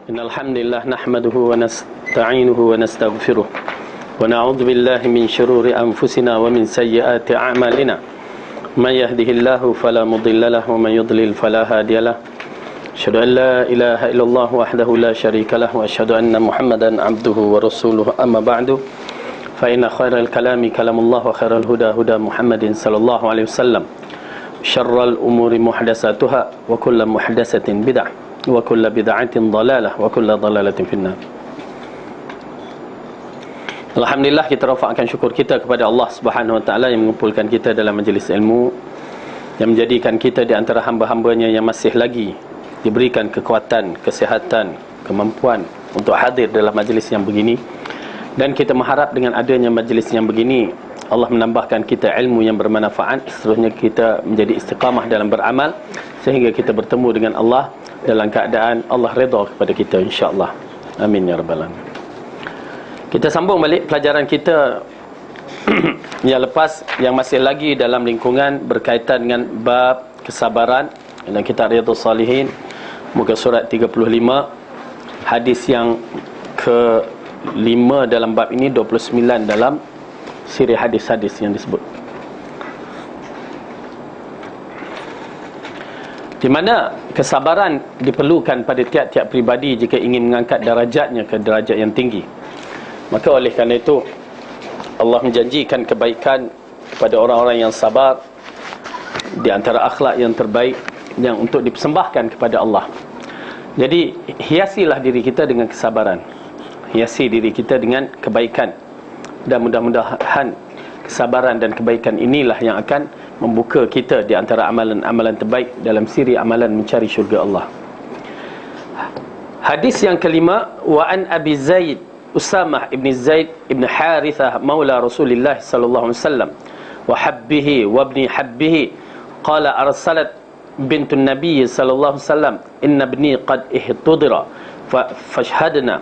Innal hamdalillah nahmaduhu wa nasta'inuhu wa nastaghfiruh wa na'udzu billahi min shururi anfusina wa min sayyiati a'malina. May yahdihillahu fala mudilla lahu wa may yudlil fala hadiya lahu. Asyhadu an la ilaha illallah wahdahu la syarika lahu wa asyhadu anna Muhammadan 'abduhu wa rasuluhu. Amma ba'du. Fa inna khairal kalami kalamullah wa khairal huda huda Muhammadin sallallahu alaihi wasallam. Syarrul umuri muhdatsatuha wa kullu muhdatsatin bid'ah wa kullu bid'atin dhalalah wa kullu dhalalatin finnar. Alhamdulillah, kita rafa'kan syukur kita kepada Allah Subhanahu wa taala yang mengumpulkan kita dalam majlis ilmu, yang menjadikan kita di antara hamba-hambanya yang masih lagi diberikan kekuatan, kesihatan, kemampuan untuk hadir dalam majlis yang begini. Dan kita mengharap dengan adanya majlis yang begini, Allah menambahkan kita ilmu yang bermanfaat, seterusnya kita menjadi istiqamah dalam beramal, sehingga kita bertemu dengan Allah dalam keadaan Allah redha kepada kita, insya-Allah. Amin ya rabbal alamin. Kita sambung balik pelajaran kita yang lepas, yang masih lagi dalam lingkungan berkaitan dengan bab kesabaran dalam kitab Riyadhus Shalihin, muka surat 35, hadis yang ke-5 dalam bab ini, 29 dalam siri hadis-hadis yang disebut, di mana kesabaran diperlukan pada tiap-tiap pribadi jika ingin mengangkat darajatnya ke derajat yang tinggi. Maka oleh kerana itu Allah menjanjikan kebaikan kepada orang-orang yang sabar. Di antara akhlak yang terbaik yang untuk dipersembahkan kepada Allah. Jadi hiasilah diri kita dengan kesabaran, hiasi diri kita dengan kebaikan, dan mudah-mudahan kesabaran dan kebaikan inilah yang akan membuka kita di antara amalan-amalan terbaik dalam siri amalan mencari syurga Allah. Hadis yang kelima, wa an Abi Zaid Usamah ibn Zaid ibn Harithah maula Rasulullah sallallahu alaihi wasallam wa habbihi wa ibni habbihi qala arsalat bintu Nabi sallallahu alaihi wasallam inna ibni qad ihtudira fashhadna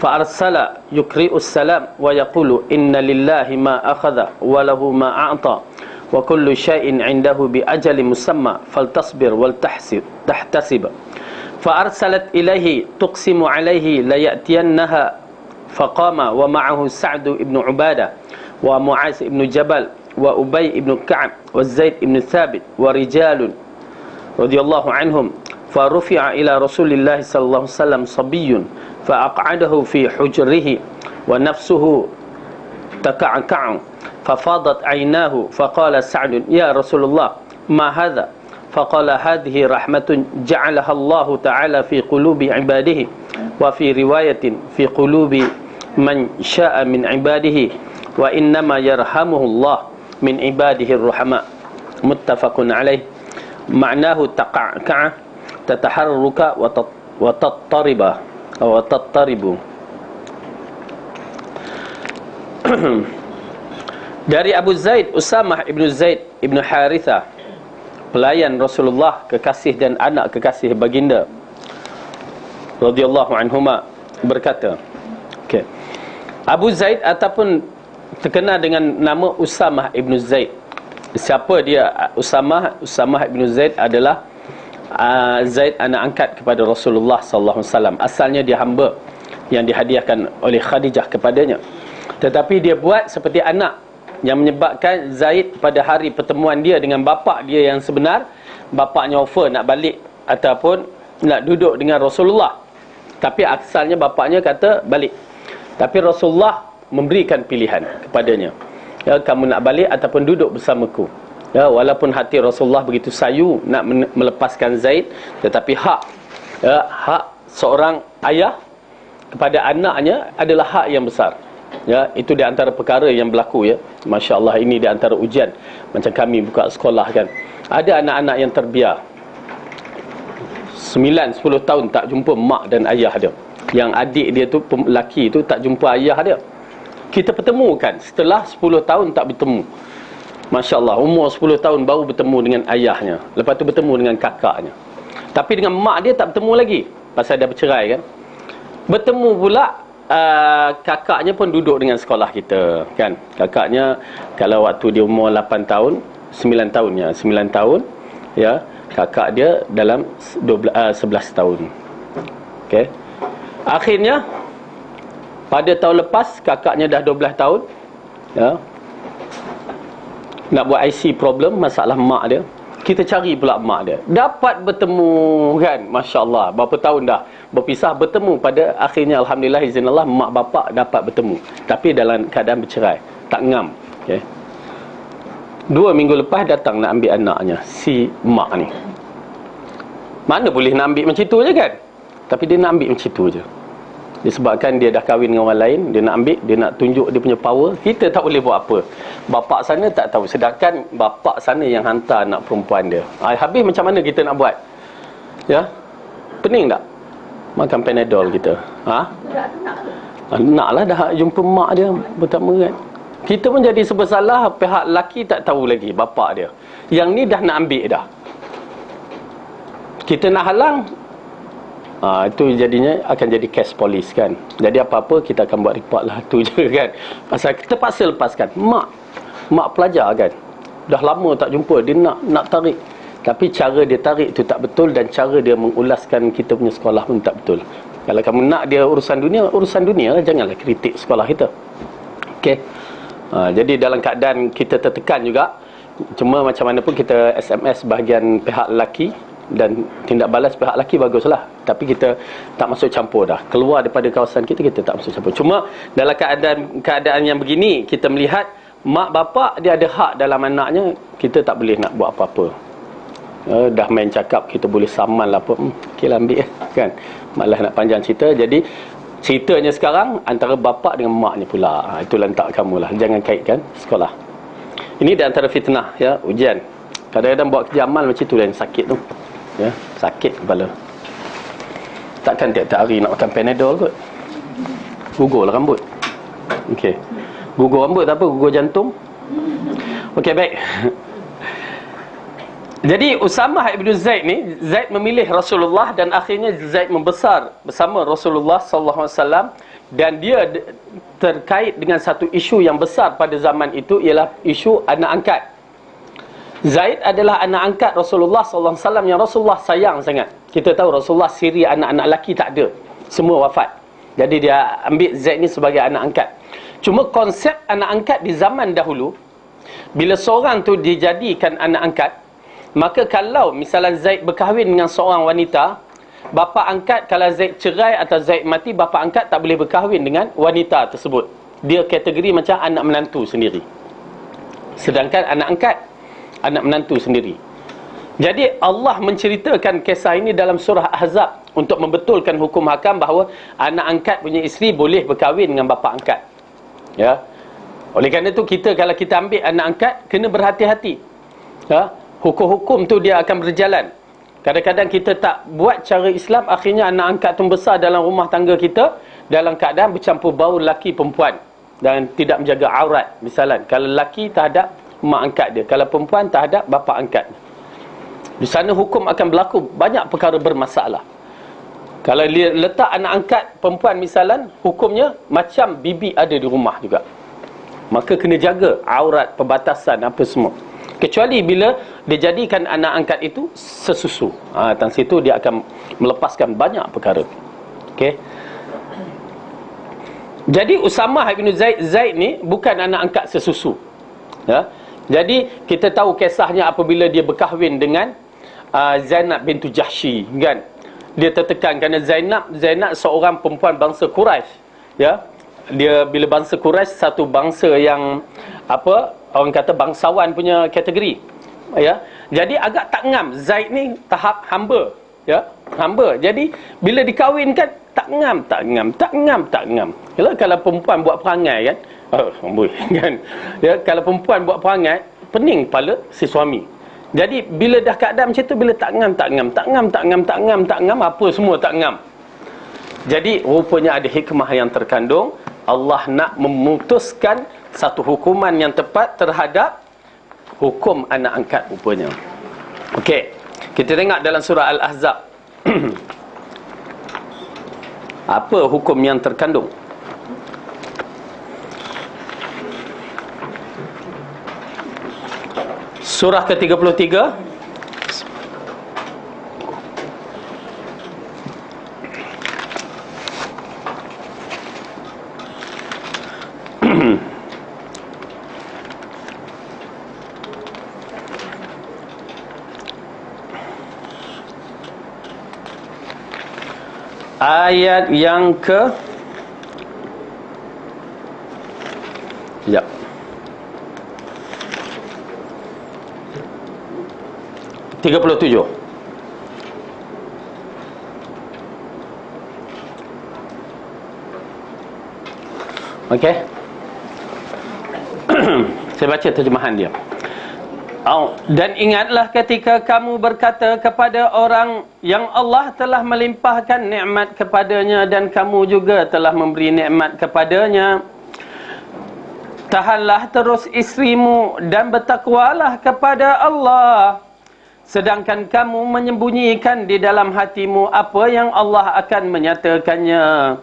fa arsala yukri'u salam wa yaqulu inna lillahi ma akhadha wa lahu ma a'ta wa kullu shay'in 'indahu bi ajalin musamma faltasbir wal tahtasib. Fa arsalat ilaihi tuqsimu alaihi la ya'tiyannaha faqama wa ma'ahu Sa'd ibn Ubadah wa Mu'az ibn Jabal wa Ubay ibn Ka'ab wa Zaid ibn Thabit wa rijalun radhiyallahu anhum fa rufi'a ila Rasulillah sallallahu alaihi wasallam sabiyyun fa aq'adahu fi hujrihi wa nafsuhu taka'ka'u fa fadat 'aynahu fa qala Sa'd ya Rasulullah ma hadha fa qala hadhihi rahmatun ja'alaha Allah ta'ala fi qulubi 'ibadihi wa fi riwayatin fi qulubi man syaa min 'ibadihi wa innama yarhamuhu Allah min 'ibadihi ar-ruhama. Muttafaqun alaih. Ma'nahu taqa'ka'a tataharruka wa tattariba wa tattaribu. Dari Abu Zaid Usamah ibn Zaid ibn Harithah, pelayan Rasulullah, kekasih dan anak kekasih baginda radhiyallahu anhuma, berkata, okey, Abu Zaid ataupun terkenal dengan nama Usamah ibn Zaid. Siapa dia Usamah? Usamah ibn Zaid adalah Zaid anak angkat kepada Rasulullah sallallahu alaihi wasallam. Asalnya dia hamba yang dihadiahkan oleh Khadijah kepadanya, tetapi dia buat seperti anak, yang menyebabkan Zaid pada hari pertemuan dia dengan bapa dia yang sebenar, bapaknya offer nak balik ataupun nak duduk dengan Rasulullah, tapi asalnya bapaknya kata balik. Tapi Rasulullah memberikan pilihan kepadanya, ya, kamu nak balik ataupun duduk bersamaku. Ya, walaupun hati Rasulullah begitu sayu nak melepaskan Zaid, tetapi hak seorang ayah kepada anaknya adalah hak yang besar. Ya, itu di antara perkara yang berlaku, ya. Masya-Allah, ini di antara ujian. Macam kami buka sekolah kan, ada anak-anak yang terbiar 9-10 tahun tak jumpa mak dan ayah dia. Yang adik dia tu, lelaki tu, tak jumpa ayah dia. Kita pertemukan setelah 10 tahun tak bertemu. Masya Allah, umur 10 tahun baru bertemu dengan ayahnya, lepas tu bertemu dengan kakaknya. Tapi dengan mak dia tak bertemu lagi, pasal dah bercerai kan. Bertemu pula kakaknya pun duduk dengan sekolah kita kan. Kakaknya kalau waktu dia umur 8 tahun, 9 tahun ya, 9 tahun ya, kakak dia dalam 11 tahun. Okey. Akhirnya pada tahun lepas kakaknya dah 12 tahun, ya, nak buat IC problem, masalah mak dia. Kita cari pula mak dia, dapat bertemu kan, Masya Allah. Berapa tahun dah berpisah, bertemu pada akhirnya alhamdulillah izinallah mak bapak dapat bertemu, tapi dalam keadaan bercerai, tak ngam. Okay. 2 minggu lepas datang nak ambil anaknya, si mak ni. Mana boleh nak ambil macam tu je kan, tapi dia nak ambil macam tu je. Disebabkan dia dah kahwin dengan orang lain, dia nak ambil, dia nak tunjuk dia punya power. Kita tak boleh buat apa. Bapak sana tak tahu, sedangkan bapak sana yang hantar anak perempuan dia. Habis macam mana kita nak buat? Ya, pening tak? Makan Panadol kita. Nak lah dah jumpa mak dia pertama kan. Kita pun jadi bersalah, pihak lelaki tak tahu lagi bapak dia. Yang ni dah nak ambil dah. Kita nak halang, itu jadinya akan jadi case polis kan. Jadi apa-apa kita akan buat report lah, tu je kan. Pasal kita terpaksa lepaskan mak pelajar kan, dah lama tak jumpa, dia nak tarik, tapi cara dia tarik tu tak betul, dan cara dia mengulaskan kita punya sekolah pun tak betul. Kalau kamu nak dia urusan dunia lah, janganlah kritik sekolah kita. Okey. Jadi dalam keadaan kita tertekan juga, cuma macam mana pun kita SMS bahagian pihak lelaki, dan tindak balas pihak lelaki baguslah, tapi kita tak masuk campur dah. Keluar daripada kawasan kita tak masuk campur. Cuma dalam keadaan yang begini, kita melihat mak bapak dia ada hak dalam anaknya, kita tak boleh nak buat apa-apa. Dah main cakap, kita boleh saman lah apa, okey lah ambil kan. Malah nak panjang cerita. Jadi ceritanya sekarang antara bapak dengan maknya pula. Itu lantak kamu lah, jangan kaitkan sekolah. Ini di antara fitnah, ya, ujian. Kadang-kadang buat kerja amal macam tu yang sakit tu, ya, sakit kepala. Takkan tiap-tiap hari nak makan Panadol kot. Gugur lah rambut. Okey, gugur rambut tak apa, gugur jantung. Okey, baik. Jadi Usamah ibn Zaid ni, Zaid memilih Rasulullah, dan akhirnya Zaid membesar bersama Rasulullah sallallahu alaihi wasallam, dan dia terkait dengan satu isu yang besar pada zaman itu, ialah isu anak angkat. Zaid adalah anak angkat Rasulullah sallallahu alaihi wasallam yang Rasulullah sayang sangat. Kita tahu Rasulullah siri anak-anak lelaki tak ada, semua wafat. Jadi dia ambil Zaid ni sebagai anak angkat. Cuma konsep anak angkat di zaman dahulu, bila seorang tu dijadikan anak angkat, maka kalau misalnya Zaid berkahwin dengan seorang wanita, bapa angkat kalau Zaid cerai atau Zaid mati, bapa angkat tak boleh berkahwin dengan wanita tersebut. Dia kategori macam anak menantu sendiri. Sedangkan anak angkat, anak menantu sendiri. Jadi Allah menceritakan kisah ini dalam surah Ahzab untuk membetulkan hukum hakam bahawa anak angkat punya isteri boleh berkahwin dengan bapa angkat. Ya. Oleh kerana itu kita, kalau kita ambil anak angkat, kena berhati-hati. Ya. Hukum-hukum tu dia akan berjalan. Kadang-kadang kita tak buat cara Islam, akhirnya anak angkat tu besar dalam rumah tangga kita dalam keadaan bercampur baur lelaki perempuan dan tidak menjaga aurat. Misalnya kalau lelaki terhadap mak angkat dia, kalau perempuan terhadap bapa angkat. Di sana hukum akan berlaku banyak perkara bermasalah. Kalau letak anak angkat perempuan misalnya, hukumnya macam bibi ada di rumah juga. Maka kena jaga aurat, perbatasan apa semua. Kecuali bila dia jadikan anak angkat itu sesusu. Tang situ dia akan melepaskan banyak perkara. Okey. Jadi Usamah bin Zaid ni bukan anak angkat sesusu. Ya. Jadi kita tahu kisahnya apabila dia berkahwin dengan Zainab bintu Jahsy kan. Dia tertekan kerana Zainab seorang perempuan bangsa Quraisy. Ya. Dia bila bangsa Quraisy satu bangsa yang orang kata bangsawan punya kategori. Ya. Jadi agak tak ngam Zaid ni tahap hamba, ya, hamba. Jadi bila dikahwinkan tak ngam. Kalau perempuan buat perangai kan, kan. Ya, kalau perempuan buat perangai, pening kepala si suami. Jadi bila dah keadaan macam tu, bila tak ngam, apa semua tak ngam. Jadi rupanya ada hikmah yang terkandung. Allah nak memutuskan satu hukuman yang tepat terhadap hukum anak angkat rupanya. Okey, kita tengok dalam surah Al-Ahzab. Apa hukum yang terkandung? Surah ke-33. ayat yang ke 37. Okey. Saya baca terjemahan dia. Dan ingatlah ketika kamu berkata kepada orang yang Allah telah melimpahkan nikmat kepadanya dan kamu juga telah memberi nikmat kepadanya, tahanlah terus isterimu dan bertakwalah kepada Allah, sedangkan kamu menyembunyikan di dalam hatimu apa yang Allah akan menyatakannya,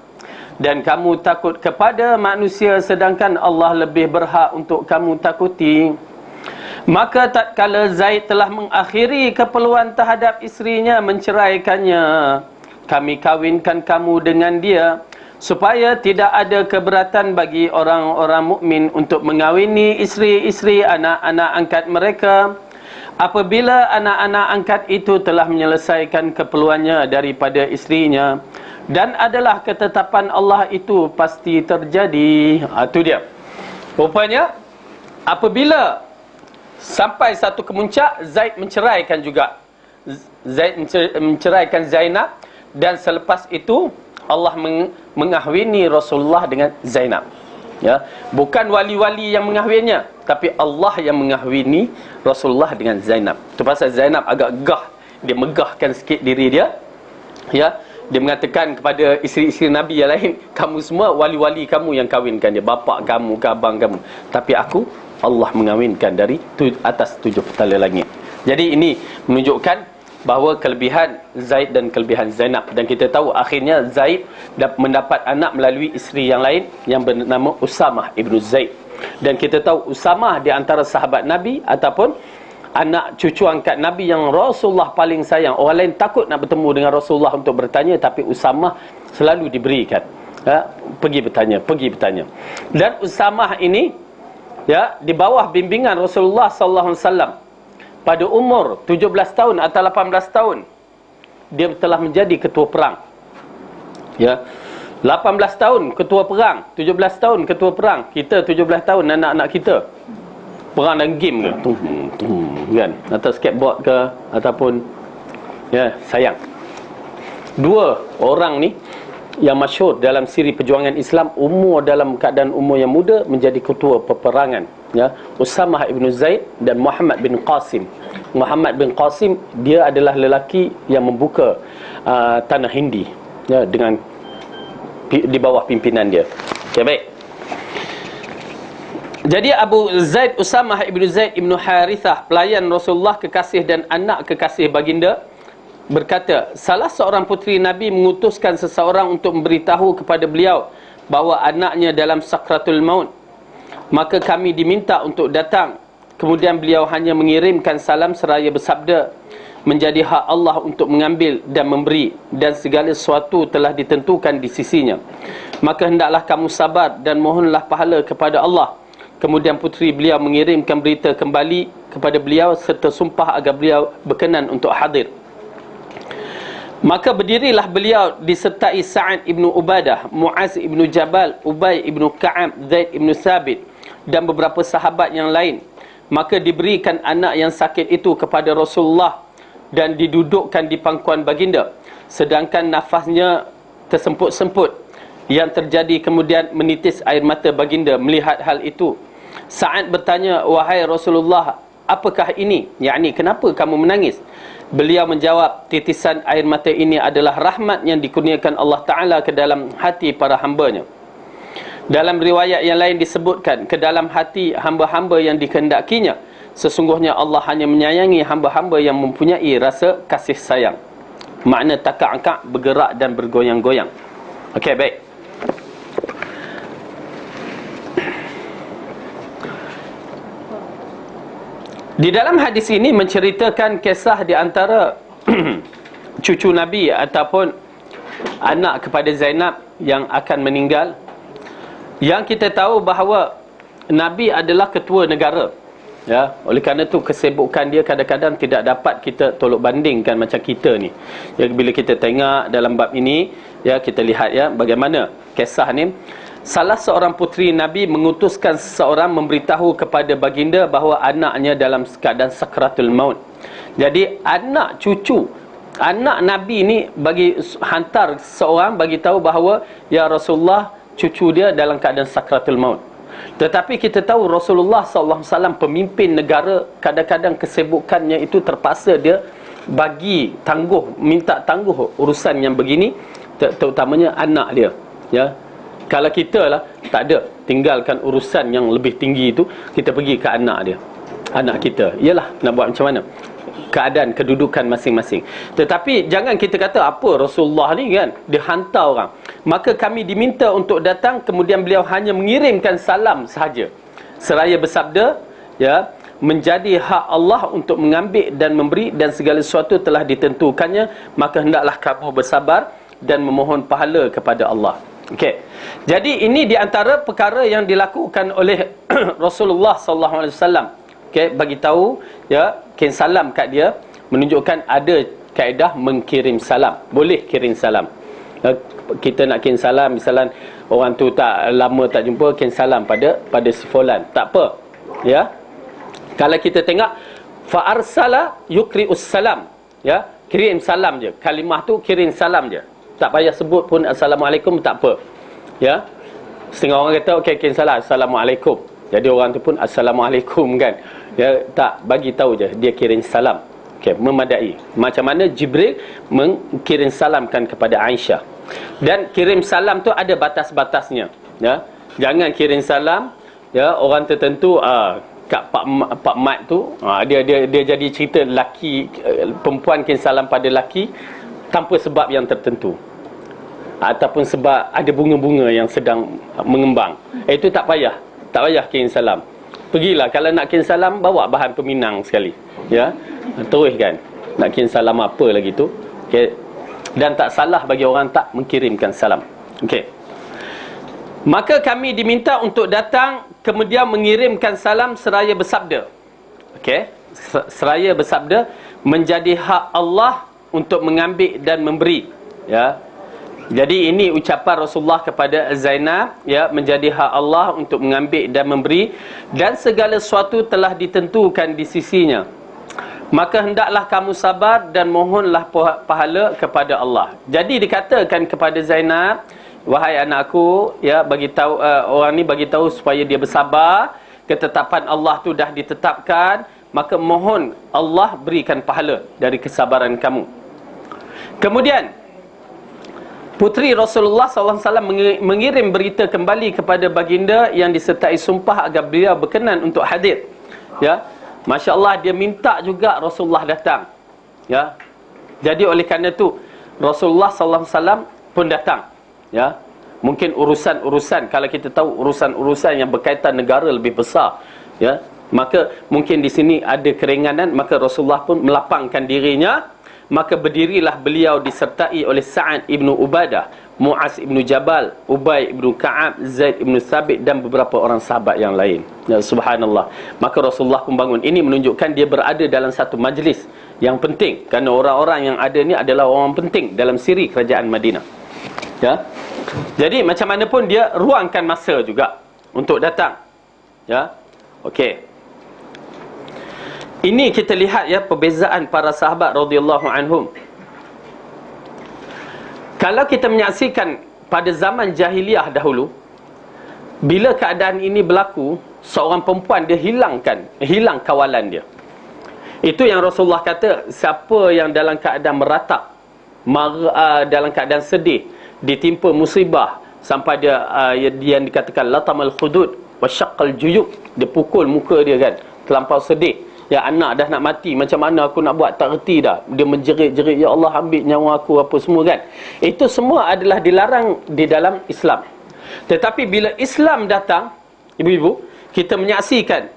dan kamu takut kepada manusia sedangkan Allah lebih berhak untuk kamu takuti. Maka tatkala Zaid telah mengakhiri keperluan terhadap isterinya menceraikannya, kami kawinkan kamu dengan dia, supaya tidak ada keberatan bagi orang-orang mukmin untuk mengawini isteri-isteri anak-anak angkat mereka, apabila anak-anak angkat itu telah menyelesaikan keperluannya daripada isterinya, dan adalah ketetapan Allah itu pasti terjadi. Itu dia. Rupanya apabila sampai satu kemuncak, Zaid menceraikan juga. Zaid menceraikan Zainab, dan selepas itu Allah mengahwini Rasulullah dengan Zainab. Ya, bukan wali-wali yang mengahwinnya, tapi Allah yang mengahwini Rasulullah dengan Zainab. Itu pasal Zainab agak gah, dia megahkan sikit diri dia. Ya, dia mengatakan kepada isteri-isteri Nabi yang lain, kamu semua wali-wali kamu yang kahwinkan dia, bapa kamu ke abang kamu, tapi aku, Allah mengawinkan dari atas 7 petala langit. Jadi ini menunjukkan bahawa kelebihan Zaid dan kelebihan Zainab. Dan kita tahu akhirnya Zaid mendapat anak melalui isteri yang lain yang bernama Usamah ibnu Zaid. Dan kita tahu Usamah di antara sahabat Nabi ataupun anak cucu angkat Nabi yang Rasulullah paling sayang. Orang lain takut nak bertemu dengan Rasulullah untuk bertanya, tapi Usamah selalu diberikan. Pergi bertanya. Dan Usamah ini, ya, di bawah bimbingan Rasulullah sallallahu alaihi wasallam, pada umur 17 tahun atau 18 tahun dia telah menjadi ketua perang. Ya. 18 tahun ketua perang, 17 tahun ketua perang. Kita 17 tahun anak-anak kita perang dalam game ke? Kan? Atau skateboard ke ataupun ya, sayang. Dua orang ni yang masyhur dalam siri perjuangan Islam, dalam keadaan umur yang muda menjadi ketua peperangan, ya, Usamah ibnu Zaid dan Muhammad bin Qasim. Muhammad bin Qasim, dia adalah lelaki yang membuka tanah Hindi, ya, dengan di bawah pimpinan dia. Okay, baik. Jadi Abu Zaid Usamah ibnu Zaid ibnu Harithah, pelayan Rasulullah, kekasih dan anak kekasih baginda, berkata, salah seorang puteri Nabi mengutuskan seseorang untuk memberitahu kepada beliau bahawa anaknya dalam sakratul maut. Maka kami diminta untuk datang. Kemudian beliau hanya mengirimkan salam seraya bersabda, menjadi hak Allah untuk mengambil dan memberi, dan segala sesuatu telah ditentukan di sisinya. Maka hendaklah kamu sabar dan mohonlah pahala kepada Allah. Kemudian puteri beliau mengirimkan berita kembali kepada beliau serta sumpah agar beliau berkenan untuk hadir. Maka berdirilah beliau disertai Sa'ad ibnu Ubadah, Muaz ibnu Jabal, Ubay ibnu Ka'ab, Zaid ibnu Thabit dan beberapa sahabat yang lain. Maka diberikan anak yang sakit itu kepada Rasulullah dan didudukkan di pangkuan baginda, sedangkan nafasnya tersemput-semput. Yang terjadi kemudian menitis air mata baginda melihat hal itu. Sa'ad bertanya, wahai Rasulullah, apakah ini? Yakni, kenapa kamu menangis? Beliau menjawab, titisan air mata ini adalah rahmat yang dikurniakan Allah Ta'ala ke dalam hati para hambanya. Dalam riwayat yang lain disebutkan, ke dalam hati hamba-hamba yang dikehendakinya, sesungguhnya Allah hanya menyayangi hamba-hamba yang mempunyai rasa kasih sayang. Makna takak-akak, bergerak dan bergoyang-goyang. Okey, baik. Di dalam hadis ini menceritakan kisah di antara cucu Nabi ataupun anak kepada Zainab yang akan meninggal. Yang kita tahu bahawa Nabi adalah ketua negara. Ya, oleh kerana tu kesibukan dia kadang-kadang tidak dapat kita tolok bandingkan macam kita ni. Ya, bila kita tengok dalam bab ini, ya, kita lihat ya bagaimana kisah ni. Salah seorang puteri Nabi mengutuskan seseorang memberitahu kepada baginda bahawa anaknya dalam keadaan sakratul maut. Jadi anak cucu anak Nabi ni bagi hantar seorang bagi tahu bahawa ya Rasulullah, cucu dia dalam keadaan sakratul maut. Tetapi kita tahu Rasulullah SAW pemimpin negara, kadang-kadang kesibukannya itu terpaksa dia bagi tangguh, minta tangguh urusan yang begini, terutamanya anak dia. Ya, kalau kita lah tak ada, tinggalkan urusan yang lebih tinggi itu, kita pergi ke anak dia, anak kita. Yalah, nak buat macam mana? Keadaan kedudukan masing-masing. Tetapi jangan kita kata apa Rasulullah ni kan dia hantar orang. Maka kami diminta untuk datang, kemudian beliau hanya mengirimkan salam sahaja. Seraya bersabda, ya, menjadi hak Allah untuk mengambil dan memberi, dan segala sesuatu telah ditentukannya, maka hendaklah kamu bersabar dan memohon pahala kepada Allah. Okey. Jadi ini di antara perkara yang dilakukan oleh Rasulullah sallallahu alaihi wasallam. Okey, bagi tahu ya, kirim salam kat dia, menunjukkan ada kaedah mengkirim salam. Boleh kirim salam. Kita nak kirim salam, misalnya orang tu tak lama tak jumpa, kirim salam pada si fulan. Tak apa. Ya. Kalau kita tengok fa arsala yukri'us salam, ya, kirim salam je. Kalimah tu kirim salam je. Tak payah sebut pun assalamualaikum, tak apa. Ya. Setengah orang kata okey, kirim salam assalamualaikum. Jadi orang tu pun assalamualaikum kan. Ya, tak, bagi tahu je dia kirim salam. Okey, memadai. Macam mana Jibril mengirim salamkan kepada Aisyah. Dan kirim salam tu ada batas-batasnya, ya. Jangan kirim salam ya orang tertentu kat Pak Mat tu, dia jadi cerita lelaki, perempuan kirim salam pada lelaki tanpa sebab yang tertentu, ataupun sebab ada bunga-bunga yang sedang mengembang. Itu tak payah kirim salam. Pergilah kalau nak kirim salam, bawa bahan peminang sekali, ya, teruskan. Nak kirim salam apa lagi tu, okey. Dan tak salah bagi orang tak mengirimkan salam. Okey. Maka kami diminta untuk datang, kemudian mengirimkan salam seraya bersabda. Okey, seraya bersabda, menjadi hak Allah untuk mengambil dan memberi, ya. Jadi ini ucapan Rasulullah kepada Zainab, ya, menjadi hak Allah untuk mengambil dan memberi, dan segala sesuatu telah ditentukan di sisinya. Maka hendaklah kamu sabar dan mohonlah pahala kepada Allah. Jadi dikatakan kepada Zainab, wahai anakku, ya, bagi tahu orang ni bagi tahu supaya dia bersabar, ketetapan Allah tu dah ditetapkan, maka mohon Allah berikan pahala dari kesabaran kamu. Kemudian puteri Rasulullah SAW mengirim berita kembali kepada baginda yang disertai sumpah agar beliau berkenan untuk hadir. Ya, Masya Allah, dia minta juga Rasulullah datang. Ya, jadi oleh kerana tu Rasulullah SAW pun datang. Ya, mungkin urusan-urusan, kalau kita tahu urusan-urusan yang berkaitan negara lebih besar, ya, maka mungkin di sini ada keringanan, maka Rasulullah pun melapangkan dirinya. Maka berdirilah beliau disertai oleh Sa'ad ibnu Ubadah, Mu'az ibnu Jabal, Ubay ibnu Ka'ab, Zaid ibnu Thabit, dan beberapa orang sahabat yang lain. Ya, subhanallah. Maka Rasulullah pun bangun. Ini menunjukkan dia berada dalam satu majlis yang penting, kerana orang-orang yang ada ni adalah orang penting dalam siri kerajaan Madinah. Ya. Jadi macam mana pun dia ruangkan masa juga untuk datang. Ya. Okey. Ini kita lihat ya perbezaan para sahabat radhiyallahu anhum. Kalau kita menyaksikan pada zaman jahiliah dahulu, bila keadaan ini berlaku, seorang perempuan dia hilang kawalan dia. Itu yang Rasulullah kata, siapa yang dalam keadaan meratap, dalam keadaan sedih, ditimpa musibah sampai dia yang dikatakan latamal khudud wa syaqqal juyub, dia pukul muka dia kan, terlampau sedih. Ya, anak dah nak mati, macam mana aku nak buat, tak reti dah. Dia menjerit-jerit, ya Allah ambil nyawa aku, apa semua kan. Itu semua adalah dilarang di dalam Islam. Tetapi bila Islam datang, ibu-ibu, kita menyaksikan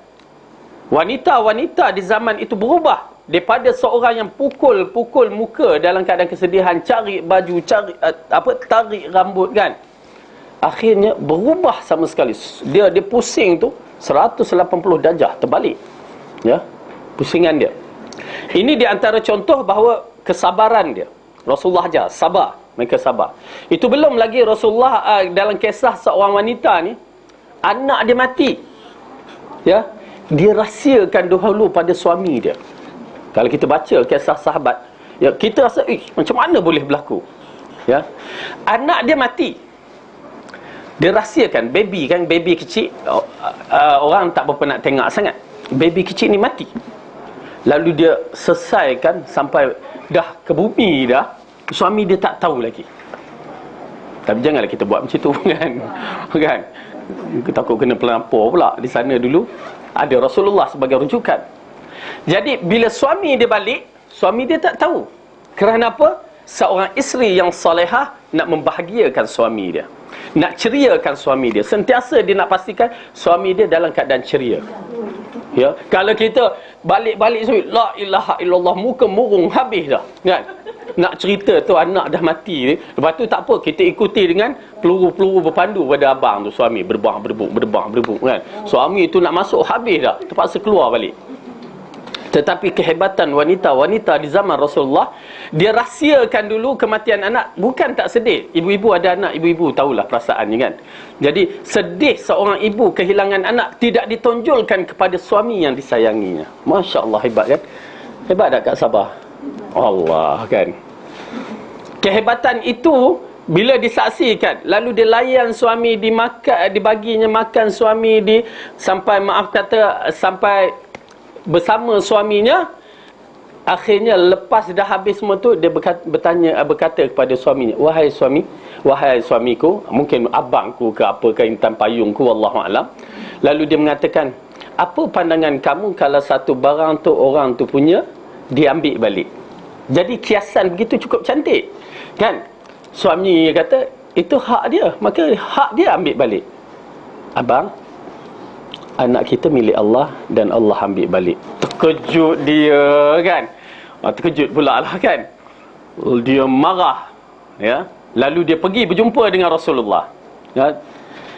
wanita-wanita di zaman itu berubah. Daripada seorang yang pukul muka dalam keadaan kesedihan, cari baju, tarik rambut kan, akhirnya berubah sama sekali. Dia pusing tu 180 darjah terbalik. Ya, pusingan dia. Ini di antara contoh bahawa kesabaran dia. Rasulullah ajar sabar, mereka sabar. Itu belum lagi Rasulullah dalam kisah seorang wanita ni, anak dia mati. Ya, dia rahsiakan dahulu pada suami dia. Kalau kita baca kisah sahabat, ya, kita rasa macam mana boleh berlaku. Ya, anak dia mati, dia rahsiakan. Baby kecil, orang tak berapa nak tengok sangat. Baby kecil ni mati, lalu dia selesaikan sampai dah ke bumi dah, suami dia tak tahu lagi. Tapi janganlah kita buat macam tu kan. Kan? Takut kena pelampor pula. Di sana dulu ada Rasulullah sebagai rujukan. Jadi bila suami dia balik, suami dia tak tahu. Kerana apa? Seorang isteri yang salihah nak membahagiakan suami dia, nak ceriakan suami dia. Sentiasa dia nak pastikan suami dia dalam keadaan ceria. Ya, kalau kita balik-balik la ilaha illallah, muka murung habis dah, kan? Nak cerita tu anak dah mati ni, lepas tu tak apa, kita ikuti dengan peluru-peluru berpandu pada abang tu, suami berbang-berbuk kan. Suami tu nak masuk habis dah, terpaksa keluar balik. Tetapi kehebatan wanita di zaman Rasulullah, dia rahsiakan dulu kematian anak. Bukan tak sedih. Ibu-ibu ada anak, ibu-ibu tahulah perasaannya kan. Jadi sedih seorang ibu kehilangan anak, tidak ditonjolkan kepada suami yang disayanginya. Masya Allah, hebat kan? Hebat tak Kak Sabah? Allah kan. Kehebatan itu bila disaksikan, lalu dia layan suami, dibaginya makan suami, sampai maaf kata, sampai bersama suaminya. Akhirnya lepas dah habis semua tu, dia berkata kepada suaminya, wahai suami, wahai suamiku, mungkin abangku ke apa ke, intan payungku, wallahu alam. Lalu dia mengatakan, apa pandangan kamu kalau satu barang tu orang tu punya, diambil balik? Jadi kiasan begitu cukup cantik kan. Suami kata itu hak dia, maka hak dia ambil balik. Abang, anak kita milik Allah dan Allah ambil balik. Terkejut dia kan. Terkejut pula lah kan. Dia marah, ya. Lalu dia pergi berjumpa dengan Rasulullah, ya.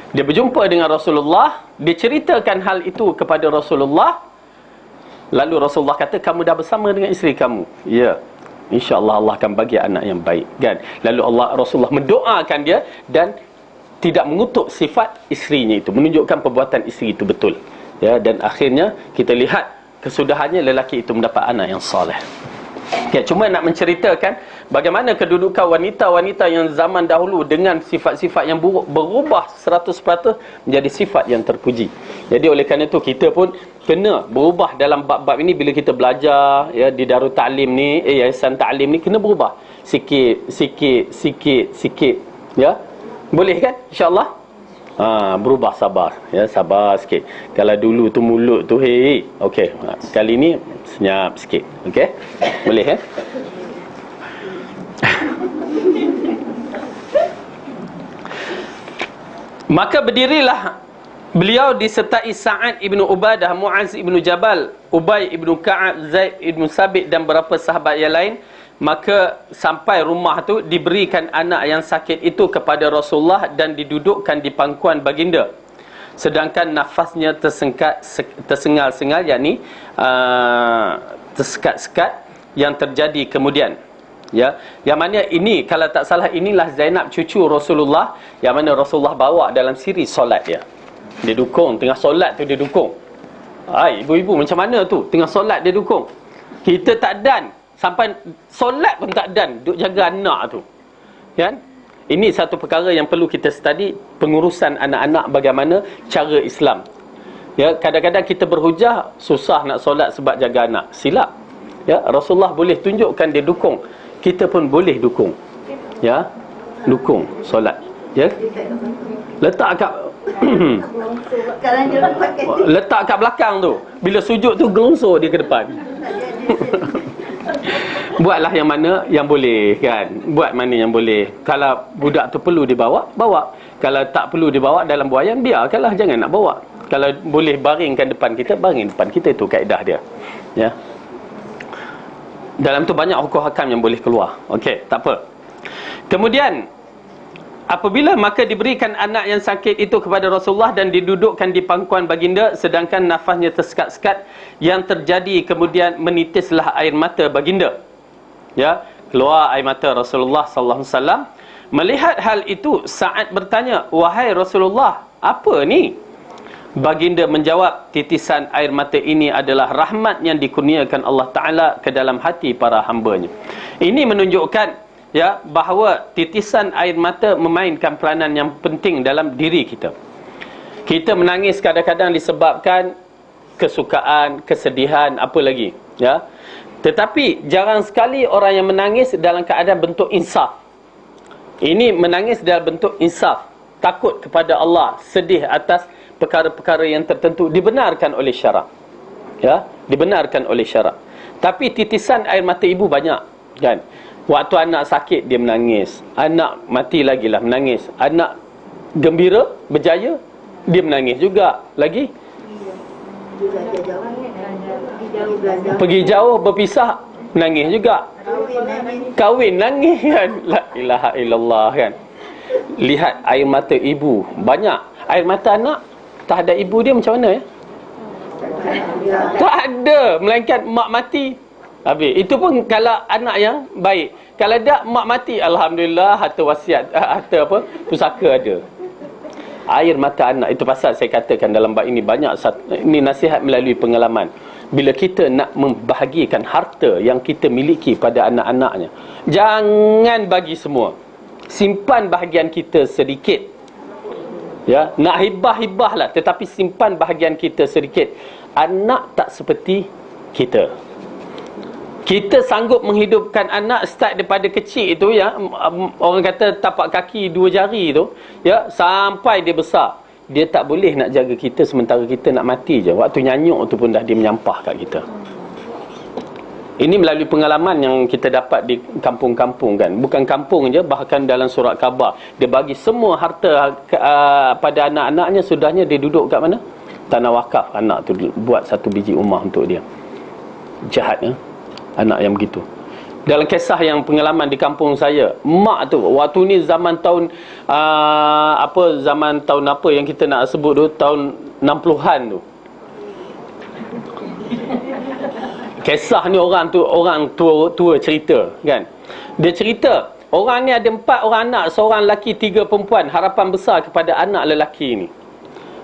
Dia berjumpa dengan Rasulullah, dia ceritakan hal itu kepada Rasulullah. Lalu Rasulullah kata, kamu dah bersama dengan isteri kamu? Ya, insya-Allah Allah akan bagi anak yang baik kan. Lalu Rasulullah mendoakan dia dan tidak mengutuk sifat isterinya itu, menunjukkan perbuatan isteri itu betul, ya. Dan akhirnya kita lihat kesudahannya, lelaki itu mendapat anak yang soleh. Okay, cuma nak menceritakan bagaimana kedudukan wanita-wanita yang zaman dahulu dengan sifat-sifat yang buruk berubah 100% menjadi sifat yang terpuji. Jadi oleh kerana itu kita pun kena berubah dalam bab-bab ini. Bila kita belajar, ya, di Darul Ta'lim ni, Yayasan Ta'lim ni, kena berubah sikit, ya. Boleh kan? InsyaAllah. Berubah, sabar, ya, sabar sikit. Kalau dulu tu mulut tu hei, okey, kali ni senyap sikit, okey, boleh kan? Maka berdirilah beliau disertai Sa'ad ibnu Ubadah, Mu'az ibnu Jabal, Ubay ibnu Ka'ab, Zaid ibnu Sabit dan beberapa sahabat yang lain. Maka sampai rumah tu diberikan anak yang sakit itu kepada Rasulullah dan didudukkan di pangkuan baginda. Sedangkan nafasnya tersengal-sengal, yakni tersekat-sekat yang terjadi kemudian. Ya, yang mana ini kalau tak salah inilah Zainab cucu Rasulullah, yang mana Rasulullah bawa dalam siri solat dia. Dia dukung tengah solat tu, dia dukung. Ibu-ibu macam mana tu? Tengah solat dia dukung. Kita tak dan, sampai solat pun tak dan, duk jaga anak tu, kan? Ini satu perkara yang perlu kita study, pengurusan anak-anak, bagaimana cara Islam. Ya, kadang-kadang kita berhujah susah nak solat sebab jaga anak. Silap. Ya, Rasulullah boleh tunjukkan dia dukung. Kita pun boleh dukung. Ya, dukung solat. Ya. Letak kat letak kat belakang tu. Bila sujud tu gelongsor dia ke depan. Buatlah yang mana yang boleh kan. Buat mana yang boleh. Kalau budak tu perlu dibawa, bawa. Kalau tak perlu dibawa dalam buaian, biarkanlah, jangan nak bawa. Kalau boleh baringkan depan kita, baring depan kita, itu kaedah dia. Ya. Dalam tu banyak hukum hakam yang boleh keluar. Okey, tak apa. Kemudian apabila maka diberikan anak yang sakit itu kepada Rasulullah dan didudukkan di pangkuan baginda sedangkan nafasnya tersekat-sekat, yang terjadi kemudian menitislah air mata baginda. Ya, keluar air mata Rasulullah sallallahu alaihi wasallam. Melihat hal itu, Sa'ad bertanya, "Wahai Rasulullah, apa ni?" Baginda menjawab, "Titisan air mata ini adalah rahmat yang dikurniakan Allah Ta'ala ke dalam hati para hambanya." Ini menunjukkan ya bahawa titisan air mata memainkan peranan yang penting dalam diri kita. Kita menangis kadang-kadang disebabkan kesukaan, kesedihan, apa lagi, ya. Tetapi jarang sekali orang yang menangis dalam keadaan bentuk insaf. Ini menangis dalam bentuk insaf, takut kepada Allah, sedih atas perkara-perkara yang tertentu, dibenarkan oleh syarak. Ya, dibenarkan oleh syarak. Tapi titisan air mata ibu banyak, kan? Waktu anak sakit dia menangis, anak mati lagi lah menangis, anak gembira, berjaya, dia menangis juga lagi. Pergi jauh, berpisah, menangis juga. Kahwin nangis kan. La ilaha illallah kan. Lihat air mata ibu banyak. Air mata anak tak ada ibu dia macam mana ya? Tak ada, melainkan mak mati. Habis. Itu pun kalau anak yang baik. Kalau tak mak mati, alhamdulillah, harta wasiat, harta apa? Pusaka ada. Air mata anak, itu pasal saya katakan dalam bab ini banyak, ini nasihat melalui pengalaman. Bila kita nak membahagikan harta yang kita miliki pada anak-anaknya, jangan bagi semua. Simpan bahagian kita sedikit. Ya, nak hibah-hibah lah, tetapi simpan bahagian kita sedikit. Anak tak seperti kita. Kita sanggup menghidupkan anak start daripada kecil itu ya, orang kata tapak kaki 2 jari tu ya, sampai dia besar. Dia tak boleh nak jaga kita sementara kita nak mati je. Waktu nyanyuk tu pun dah dia menyampah kat kita. Ini melalui pengalaman yang kita dapat di kampung-kampung kan. Bukan kampung je, bahkan dalam surat khabar dia bagi semua harta pada anak-anaknya, sudahnya dia duduk kat mana? Tanah wakaf anak tu, buat 1 biji rumah untuk dia. Jahat ya, anak yang begitu. Dalam kisah yang pengalaman di kampung saya, mak tu waktu ni zaman tahun zaman tahun apa yang kita nak sebut tu, tahun 60-an tu. Kisah ni orang tua cerita kan. Dia cerita, orang ni ada 4 orang anak, seorang lelaki 3 perempuan. Harapan besar kepada anak lelaki ni.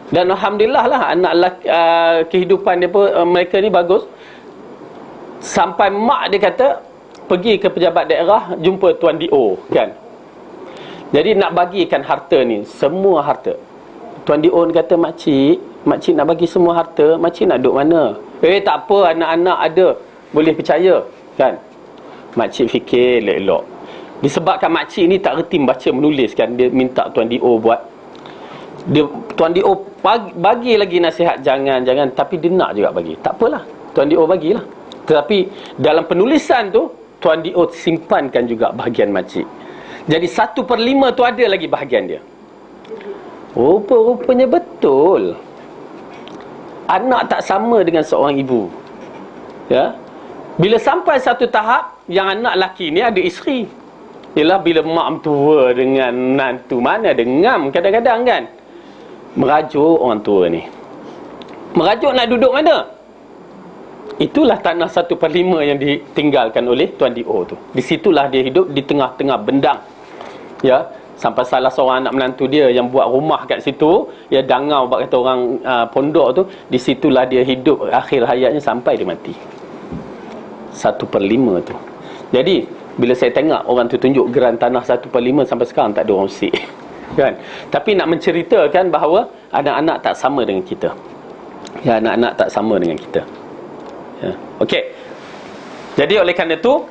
Dan alhamdulillah lah anak lelaki, kehidupan mereka ni bagus. Sampai mak dia kata pergi ke pejabat daerah, jumpa Tuan D.O. kan. Jadi nak bagikan harta ni, semua harta. Tuan D.O. kata, makcik nak bagi semua harta, makcik nak duduk mana? Tak apa, anak-anak ada, boleh percaya kan. Makcik fikir elok-elok. Disebabkan makcik ni tak reti membaca menulis kan, dia minta Tuan D.O. buat. Tuan D.O. bagi lagi nasihat, jangan, tapi dia nak juga bagi. Tak apalah, Tuan D.O. bagilah. Tetapi dalam penulisan tu, Tuan D.O. simpankan juga bahagian makcik. Jadi 1/5 tu ada lagi bahagian dia. Rupa-rupanya betul. Anak tak sama dengan seorang ibu. Ya. Bila sampai satu tahap yang anak lelaki ni ada isteri. Ialah bila mak mentua dengan menantu, mana ada ngam kadang-kadang kan. Merajuk orang tua ni. Merajuk nak duduk mana? Itulah tanah 1/5 yang ditinggalkan oleh Tuan D.O. tu. Di situlah dia hidup di tengah-tengah bendang. Ya, sampai salah seorang anak menantu dia yang buat rumah kat situ, ya, dangau bak kata orang pondok tu, di situlah dia hidup akhir hayatnya sampai dia mati. 1/5 tu. Jadi bila saya tengok orang tu tunjuk geran tanah 1/5 sampai sekarang tak ada orang usik. Kan? Tapi nak menceritakan bahawa anak-anak tak sama dengan kita. Ya, anak-anak tak sama dengan kita. Ya. Okey. Jadi oleh kerana itu,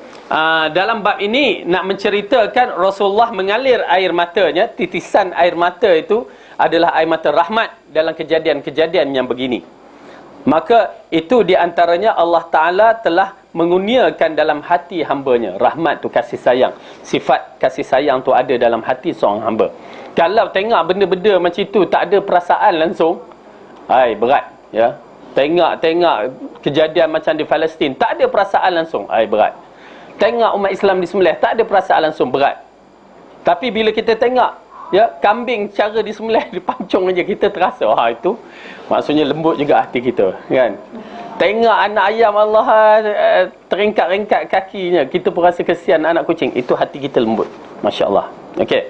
dalam bab ini nak menceritakan Rasulullah mengalir air matanya. Titisan air mata itu adalah air mata rahmat dalam kejadian-kejadian yang begini. Maka itu di antaranya Allah Ta'ala telah mengurniakan dalam hati hambanya. Rahmat tu kasih sayang. Sifat kasih sayang tu ada dalam hati seorang hamba. Kalau tengok benda-benda macam itu tak ada perasaan langsung, berat ya. Tengok kejadian macam di Palestin, tak ada perasaan langsung, berat. Tengok umat Islam disembelih, tak ada perasaan langsung, berat. Tapi bila kita tengok Ya, kambing cara disembelih dipancung aja kita terasa, itu maksudnya lembut juga hati kita, kan? Tengok anak ayam Allah teringkat-ringkat kakinya, kita pun rasa kesian anak kucing. Itu hati kita lembut, masya-Allah. Okey.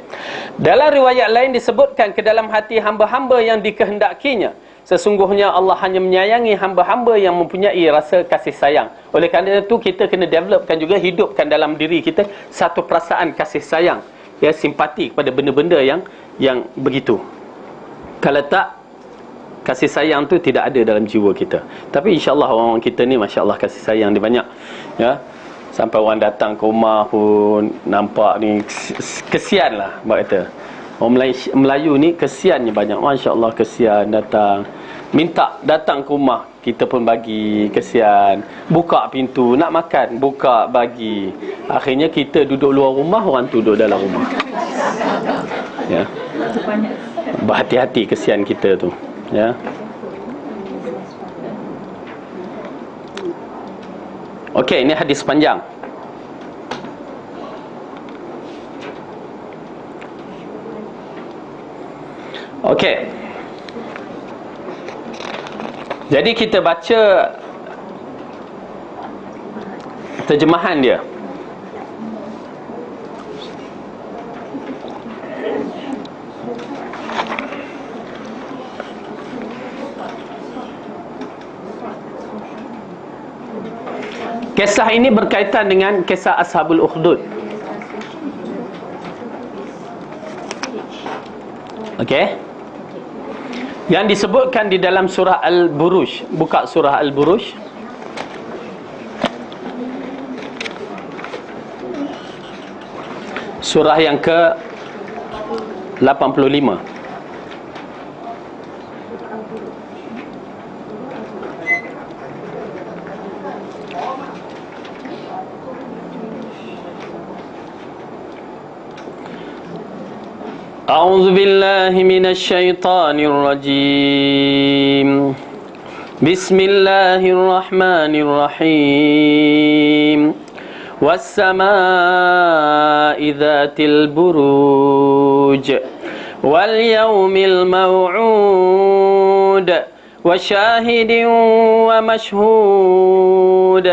Dalam riwayat lain disebutkan ke dalam hati hamba-hamba yang dikehendakinya, sesungguhnya Allah hanya menyayangi hamba-hamba yang mempunyai rasa kasih sayang. Oleh kerana itu kita kena developkan juga, hidupkan dalam diri kita satu perasaan kasih sayang, ya, simpati kepada benda-benda yang begitu. Kalau tak, kasih sayang tu tidak ada dalam jiwa kita. Tapi insya-Allah orang-orang kita ni masya-Allah kasih sayang dia banyak, ya. Sampai orang datang ke rumah pun nampak ni kesian lah, buat kata. Orang Melayu ni kesiannya banyak. Masya-Allah kesian datang. Minta datang ke rumah, kita pun bagi, kesian. Buka pintu, nak makan, buka, bagi. Akhirnya kita duduk luar rumah, orang tu duduk dalam rumah. Ya. Berhati-hati kesian kita tu. Ya. Okey, ini hadis panjang. Okey. Jadi kita baca terjemahan dia. Kisah ini berkaitan dengan kisah Ashabul Ukhdud. Okey. Yang disebutkan di dalam surah Al-Buruj. Buka surah Al-Buruj. Surah yang ke 85. أعوذ بالله من الشيطان الرجيم بسم الله الرحمن الرحيم والسماء ذات البروج واليوم الموعود وشاهد ومشهود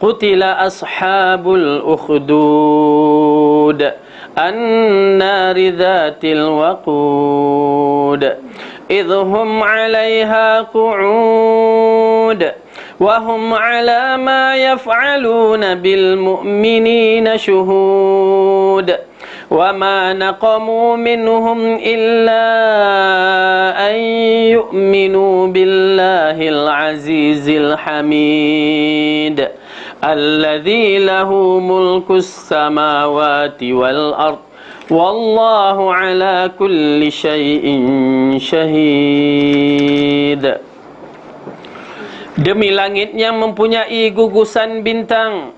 قتل أصحاب الأخدود النار ذات الوقود إذ هم عليها قعود وهم على ما يفعلون بالمؤمنين شهود وما نقموا منهم إلا أن يؤمنوا بالله العزيز الحميد الذي له ملك السماوات والأرض والله على كل شيء شهيد. Demi langit yang mempunyai gugusan bintang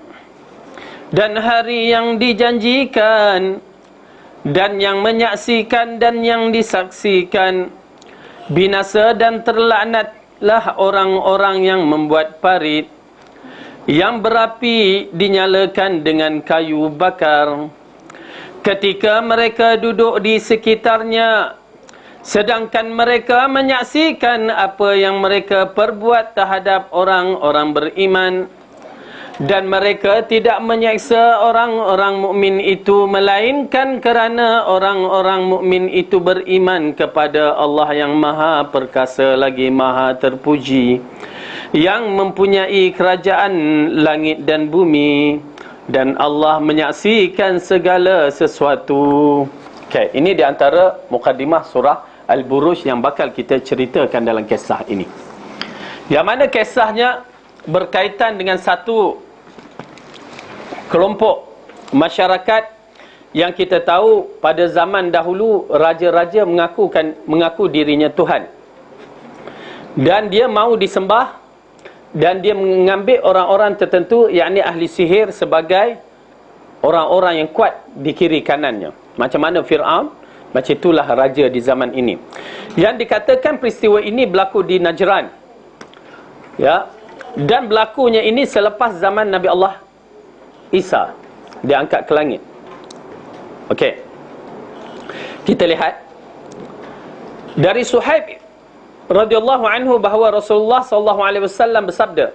dan hari yang dijanjikan dan yang menyaksikan dan yang disaksikan, binasa dan terlaknatlah orang-orang yang membuat parit yang berapi dinyalakan dengan kayu bakar ketika mereka duduk di sekitarnya, sedangkan mereka menyaksikan apa yang mereka perbuat terhadap orang-orang beriman, dan mereka tidak menyeksa orang-orang mukmin itu melainkan kerana orang-orang mukmin itu beriman kepada Allah yang Maha Perkasa lagi Maha Terpuji, yang mempunyai kerajaan langit dan bumi, dan Allah menyaksikan segala sesuatu. Okey, ini di antara mukadimah surah Al-Buruj yang bakal kita ceritakan dalam kisah ini. Yang mana kisahnya berkaitan dengan satu kelompok masyarakat yang kita tahu pada zaman dahulu raja-raja mengaku dirinya Tuhan, dan dia mahu disembah, dan dia mengambil orang-orang tertentu, yakni ahli sihir, sebagai orang-orang yang kuat di kiri kanannya. Macam mana Fir'aun, macam itulah raja di zaman ini. Yang dikatakan peristiwa ini berlaku di Najran, ya, dan berlakunya ini selepas zaman Nabi Allah Isa diangkat ke langit. Okey. Kita lihat dari Suhaib radhiyallahu anhu bahawa Rasulullah sallallahu alaihi wasallam bersabda,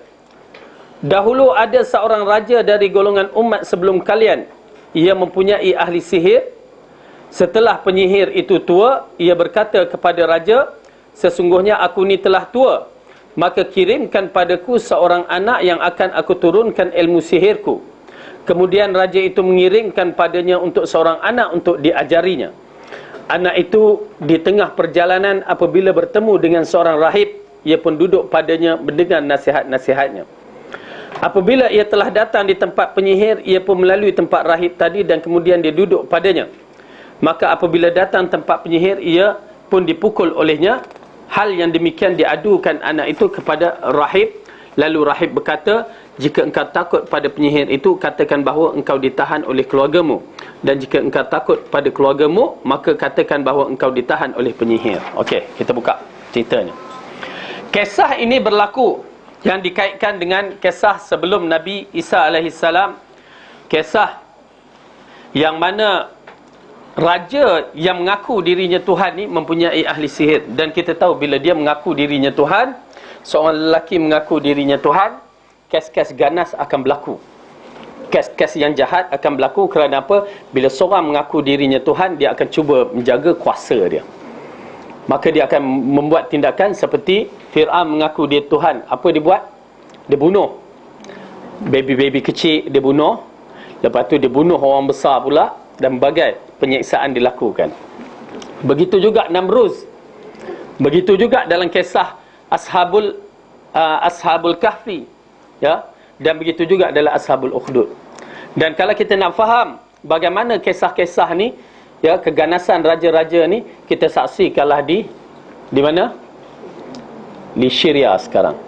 dahulu ada seorang raja dari golongan umat sebelum kalian. Ia mempunyai ahli sihir. Setelah penyihir itu tua, ia berkata kepada raja, sesungguhnya aku ni telah tua, maka kirimkan padaku seorang anak yang akan aku turunkan ilmu sihirku. Kemudian raja itu mengirimkan padanya untuk seorang anak untuk diajarinya. Anak itu di tengah perjalanan apabila bertemu dengan seorang rahib, ia pun duduk padanya mendengar nasihat-nasihatnya. Apabila ia telah datang di tempat penyihir, ia pun melalui tempat rahib tadi dan kemudian dia duduk padanya. Maka apabila datang tempat penyihir, ia pun dipukul olehnya. Hal yang demikian diadukan anak itu kepada rahib. Lalu rahib berkata, jika engkau takut pada penyihir itu, katakan bahawa engkau ditahan oleh keluargamu. Dan jika engkau takut pada keluargamu, maka katakan bahawa engkau ditahan oleh penyihir. Okey, kita buka ceritanya. Kisah ini berlaku yang dikaitkan dengan kisah sebelum Nabi Isa AS. Kisah yang mana raja yang mengaku dirinya Tuhan ni mempunyai ahli sihir. Dan kita tahu bila dia mengaku dirinya Tuhan, seorang lelaki mengaku dirinya Tuhan, kes-kes ganas akan berlaku. Kes-kes yang jahat akan berlaku. Kerana apa? Bila seorang mengaku dirinya Tuhan, dia akan cuba menjaga kuasa dia. Maka dia akan membuat tindakan seperti Fir'aun mengaku dia Tuhan. Apa dia buat? Dia bunuh baby-baby kecil, dia bunuh. Lepas tu dia bunuh orang besar pula. Dan berbagai penyiksaan dilakukan. Begitu juga Namruz. Begitu juga dalam kisah Ashabul Kahfi, ya, dan begitu juga dalam Ashabul Ukhdud. Dan kalau kita nak faham bagaimana kisah-kisah ni, ya, keganasan raja-raja ni, kita saksikanlah di mana? Di Syria sekarang.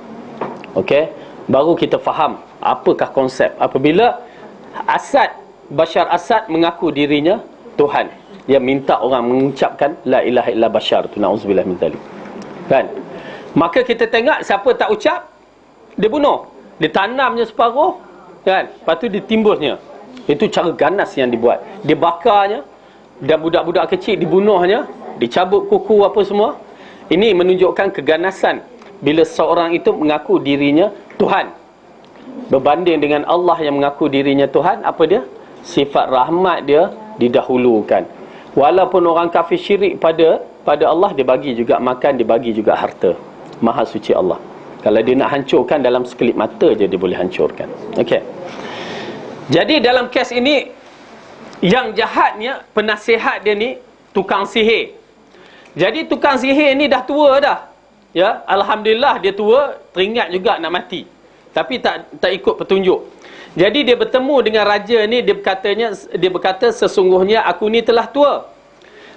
Okey, baru kita faham apakah konsep apabila Bashar Assad mengaku dirinya Tuhan. Dia minta orang mengucapkan la ilaha illa bashar tu, na'udzubillah min dzalik. Kan? Maka kita tengok siapa tak ucap, dia bunuh. Dia tanamnya separuh, kan? Lepas tu ditimbusnya. Itu cara ganas yang dibuat. Dia bakarnya, dan budak-budak kecil dibunuhnya, dicabut kuku apa semua. Ini menunjukkan keganasan bila seorang itu mengaku dirinya Tuhan. Berbanding dengan Allah yang mengaku dirinya Tuhan, apa dia? Sifat rahmat dia didahulukan. Walaupun orang kafir syirik pada Allah, dia bagi juga makan, dia bagi juga harta. Maha suci Allah. Kalau dia nak hancurkan, dalam sekelip mata je dia boleh hancurkan. Okey. Jadi dalam kes ini, yang jahatnya penasihat dia ni tukang sihir. Jadi tukang sihir ni dah tua dah. Ya, alhamdulillah dia tua, teringat juga nak mati. Tapi tak ikut petunjuk. Jadi dia bertemu dengan raja ni, dia berkata, sesungguhnya aku ni telah tua.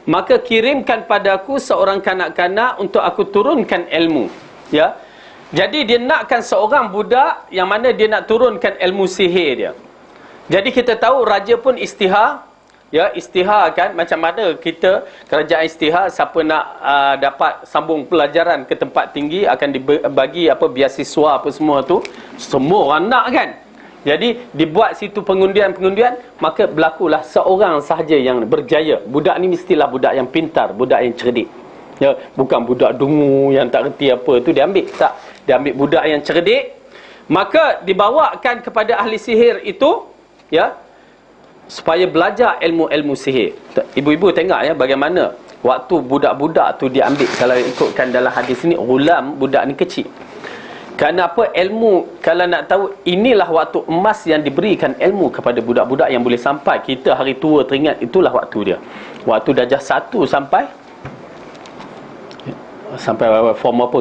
Maka kirimkan padaku seorang kanak-kanak untuk aku turunkan ilmu. Ya. Jadi dia nakkan seorang budak yang mana dia nak turunkan ilmu sihir dia. Jadi kita tahu raja pun istihar. Ya, istihar kan, macam mana kita kerajaan istihar, siapa nak dapat sambung pelajaran ke tempat tinggi akan dibagi beasiswa apa semua tu. Semua orang nak kan. Jadi dibuat situ pengundian-pengundian, maka berlakulah seorang sahaja yang berjaya. Budak ni mestilah budak yang pintar, budak yang cerdik. Ya, bukan budak dungu yang tak reti apa tu dia ambil. Tak, dia ambil budak yang cerdik. Maka dibawakan kepada ahli sihir itu, ya, supaya belajar ilmu-ilmu sihir. Ibu-ibu tengok ya bagaimana waktu budak-budak tu diambil. Kalau ikutkan dalam hadis ni, ghulam, budak ni kecil. Kenapa ilmu, kalau nak tahu, inilah waktu emas yang diberikan ilmu kepada budak-budak yang boleh sampai kita hari tua teringat, itulah waktu dia. Waktu darjah 1 sampai form apa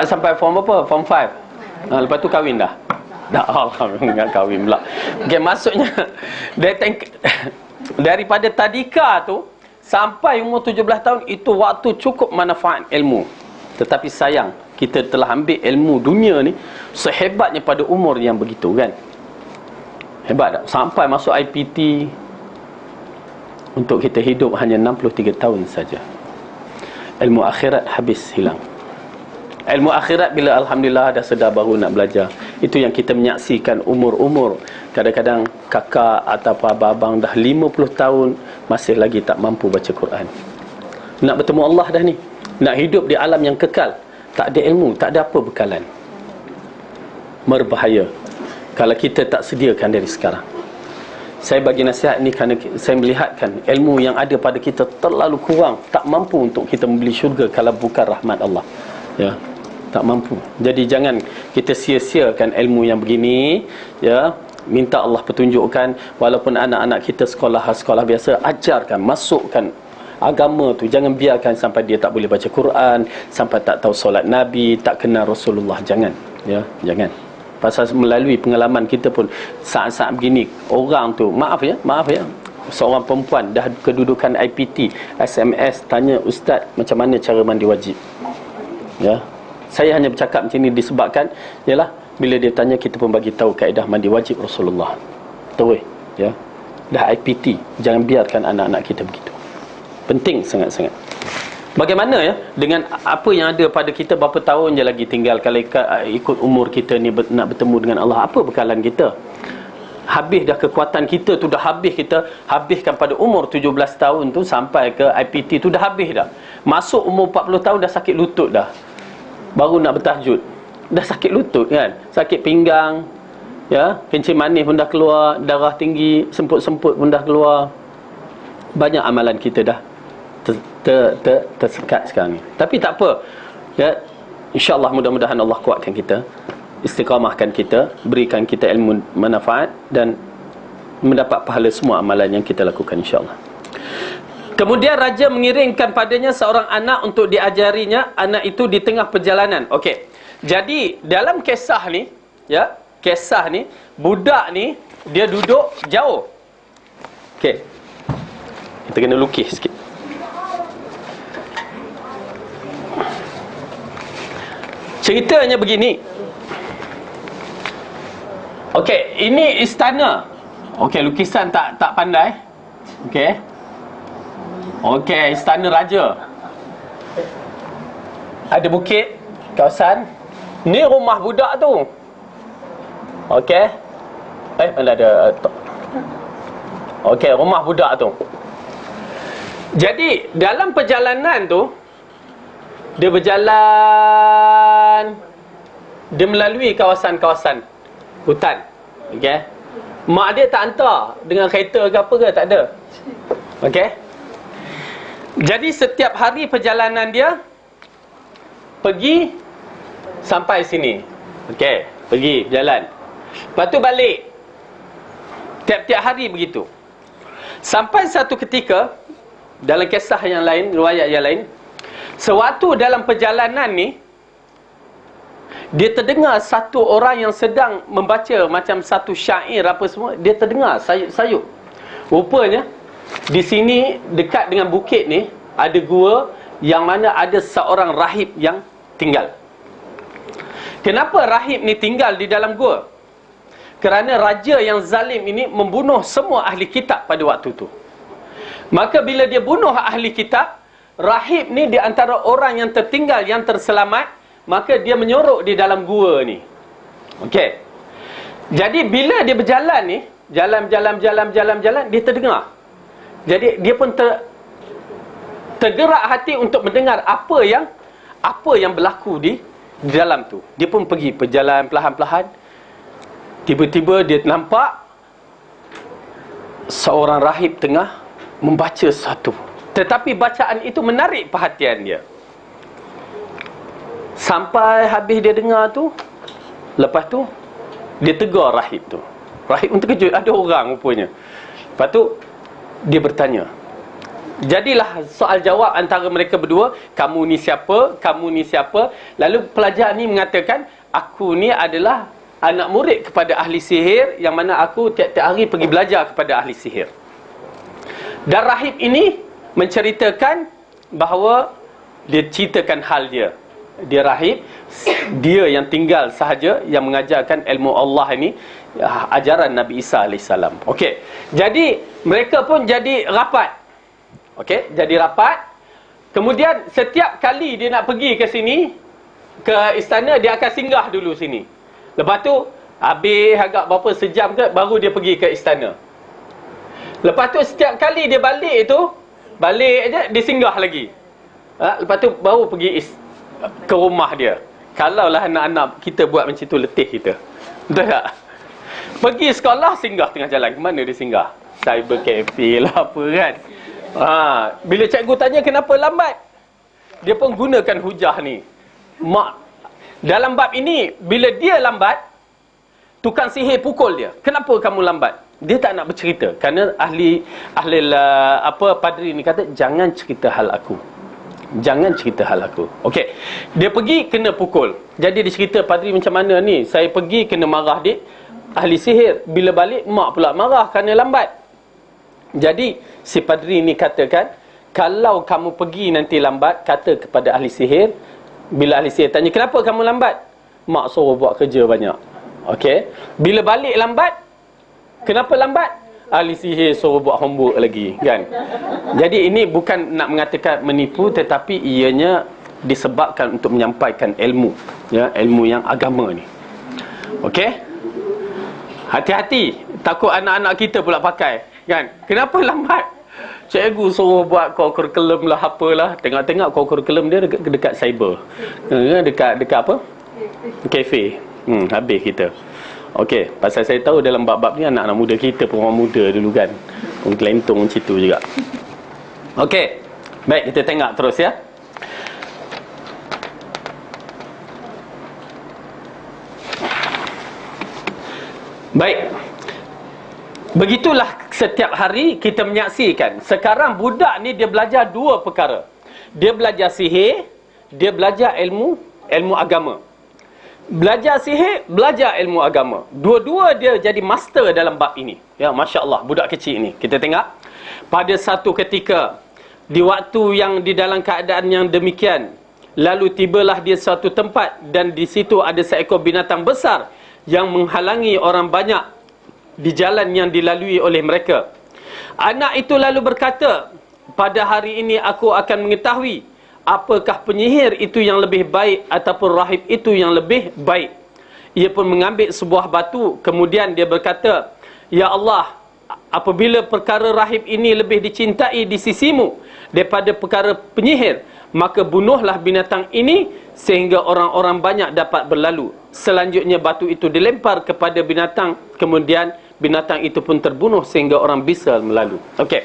sampai form apa? Form 5. Lepas tu kahwin dah. Dah, alhamdulillah kahwin pula. Okay, maksudnya daripada tadika tu sampai umur 17 tahun, itu waktu cukup manfaat ilmu. Tetapi sayang, kita telah ambil ilmu dunia ni sehebatnya pada umur yang begitu kan. Hebat tak? Sampai masuk IPT, untuk kita hidup hanya 63 tahun saja. Ilmu akhirat habis hilang. Ilmu akhirat bila alhamdulillah dah sedar baru nak belajar. Itu yang kita menyaksikan umur-umur. Kadang-kadang kakak atau abang dah 50 tahun masih lagi tak mampu baca Quran. Nak bertemu Allah dah ni, nak hidup di alam yang kekal, tak ada ilmu, tak ada apa bekalan. Berbahaya kalau kita tak sediakan dari sekarang. Saya bagi nasihat ni kerana saya melihatkan ilmu yang ada pada kita terlalu kurang, tak mampu untuk kita membeli syurga kalau bukan rahmat Allah. Ya, tak mampu. Jadi jangan kita sia-siakan ilmu yang begini. Ya, minta Allah petunjukkan. Walaupun anak-anak kita sekolah biasa, ajarkan, masukkan agama tu. Jangan biarkan sampai dia tak boleh baca Quran, sampai tak tahu solat Nabi, tak kenal Rasulullah. Jangan. Ya, jangan. Pasal melalui pengalaman kita pun saat-saat begini, orang tu maaf ya, seorang perempuan dah kedudukan IPT, SMS tanya ustaz macam mana cara mandi wajib. Ya, saya hanya bercakap macam ni disebabkan ialah bila dia tanya, kita pun bagi tahu kaedah mandi wajib Rasulullah. Tahu ya, dah IPT, jangan biarkan anak-anak kita begitu. Penting sangat-sangat. Bagaimana ya dengan apa yang ada pada kita, berapa tahun je lagi tinggal kalau ikut umur kita ni nak bertemu dengan Allah. Apa bekalan kita? Habis dah kekuatan kita tu, dah habis. Kita habiskan pada umur 17 tahun tu sampai ke IPT tu dah habis dah. Masuk umur 40 tahun dah sakit lutut dah. Baru nak bertahajud dah sakit lutut kan, sakit pinggang, ya, kencing manis pun dah keluar, darah tinggi, semput-semput pun dah keluar. Banyak amalan kita dah tersekat sekarang ni. Tapi tak apa ya, insya-Allah mudah-mudahan Allah kuatkan kita, istiqamahkan kita, berikan kita ilmu manfaat dan mendapat pahala semua amalan yang kita lakukan insya-Allah. Kemudian raja mengirimkan padanya seorang anak untuk diajarinya. Anak itu di tengah perjalanan. Okey. Jadi dalam kisah ni ya, kisah ni budak ni dia duduk jauh. Okey. Kita kena lukis sikit. Ceritanya begini. Okey, ini istana. Okey, lukisan tak pandai. Okey. Okey, istana raja. Ada bukit, kawasan. Ni rumah budak tu. Okey. Mana ada okey, rumah budak tu. Jadi, dalam perjalanan tu, dia berjalan, dia melalui kawasan-kawasan hutan. Okey. Mak dia tak hantar dengan kereta ke apa ke, tak ada. Okey. Jadi setiap hari perjalanan dia pergi sampai sini. Okey, pergi jalan. Lepas tu balik. Tiap-tiap hari begitu. Sampai satu ketika dalam kisah yang lain, riwayat yang lain, sewaktu dalam perjalanan ni dia terdengar satu orang yang sedang membaca macam satu syair apa semua. Dia terdengar sayup-sayup. Rupanya di sini dekat dengan bukit ni ada gua yang mana ada seorang rahib yang tinggal. Kenapa rahib ni tinggal di dalam gua? Kerana raja yang zalim ini membunuh semua ahli kitab pada waktu tu. Maka bila dia bunuh ahli kitab, rahib ni di antara orang yang tertinggal, yang terselamat, maka dia menyorok di dalam gua ni. Okey. Jadi bila dia berjalan ni, jalan, dia terdengar. Jadi dia pun tergerak hati untuk mendengar apa yang berlaku di dalam tu. Dia pun pergi berjalan perlahan-lahan. Tiba-tiba dia nampak seorang rahib tengah membaca sesuatu. Tetapi bacaan itu menarik perhatian dia. Sampai habis dia dengar tu, lepas tu dia tegur rahib tu. Rahib pun terkejut, ada orang rupanya. Lepas tu dia bertanya. Jadilah soal jawab antara mereka berdua. Kamu ni siapa? Kamu ni siapa? Lalu pelajar ni mengatakan, aku ni adalah anak murid kepada ahli sihir, yang mana aku tiap-tiap hari pergi belajar kepada ahli sihir. Dan rahib ini menceritakan bahawa dia ceritakan hal dia. Dia rahib, dia yang tinggal sahaja, yang mengajarkan ilmu Allah ini, ajaran Nabi Isa AS. Okey. Jadi mereka pun jadi rapat. Okey, jadi rapat. Kemudian setiap kali dia nak pergi ke sini, ke istana, dia akan singgah dulu sini. Lepas tu habis agak berapa sejam ke, baru dia pergi ke istana. Lepas tu setiap kali dia balik tu, balik aja dia singgah lagi. Lepas tu baru pergi ke rumah dia. Kalaulah anak-anak kita buat macam tu, letih kita. Betul tak? Pergi sekolah singgah tengah jalan. Ke mana dia singgah? Cyber cafe lah apa kan. Bila cikgu tanya kenapa lambat, dia pun gunakan hujah ni. Dalam bab ini, bila dia lambat, tukang sihir pukul dia. Kenapa kamu lambat? Dia tak nak bercerita. Kerana ahli padri ni kata, jangan cerita hal aku. Jangan cerita hal aku. Okey. Dia pergi kena pukul. Jadi dia cerita, padri macam mana ni? Saya pergi kena marah dik ahli sihir. Bila balik mak pula marah kerana lambat. Jadi si padri ni katakan, kalau kamu pergi nanti lambat, kata kepada ahli sihir. Bila ahli sihir tanya, kenapa kamu lambat? Mak suruh buat kerja banyak. Okey. Bila balik lambat, kenapa lambat? Ahli sihir suruh buat homework lagi, kan? Jadi ini bukan nak mengatakan menipu, tetapi ianya disebabkan untuk menyampaikan ilmu, ya, ilmu yang agama ni. Okey? Hati-hati, takut anak-anak kita pula pakai, kan? Kenapa lambat? Cikgu suruh buat kurikulum lah apalah. Tengok-tengok kurikulum dia dekat cyber. Dekat apa? Kafe. Habis kita. Okey, pasal saya tahu dalam bab-bab ni anak-anak muda kita pun orang muda dulu kan. Kelentong macam tu juga. Okey. Baik, kita tengok terus ya. Baik. Begitulah setiap hari kita menyaksikan. Sekarang budak ni dia belajar dua perkara. Dia belajar sihir, dia belajar ilmu agama. Belajar sihir, belajar ilmu agama. Dua-dua dia jadi master dalam bab ini. Ya, Masya Allah, budak kecil ini. Kita tengok. Pada satu ketika, di waktu yang di dalam keadaan yang demikian, lalu tibalah dia suatu tempat, dan di situ ada seekor binatang besar yang menghalangi orang banyak di jalan yang dilalui oleh mereka. Anak itu lalu berkata, pada hari ini aku akan mengetahui apakah penyihir itu yang lebih baik ataupun rahib itu yang lebih baik. Ia pun mengambil sebuah batu, kemudian dia berkata, ya Allah, apabila perkara rahib ini lebih dicintai di sisimu daripada perkara penyihir, maka bunuhlah binatang ini sehingga orang-orang banyak dapat berlalu. Selanjutnya batu itu dilempar kepada binatang, kemudian binatang itu pun terbunuh sehingga orang bisa melalu. Okey.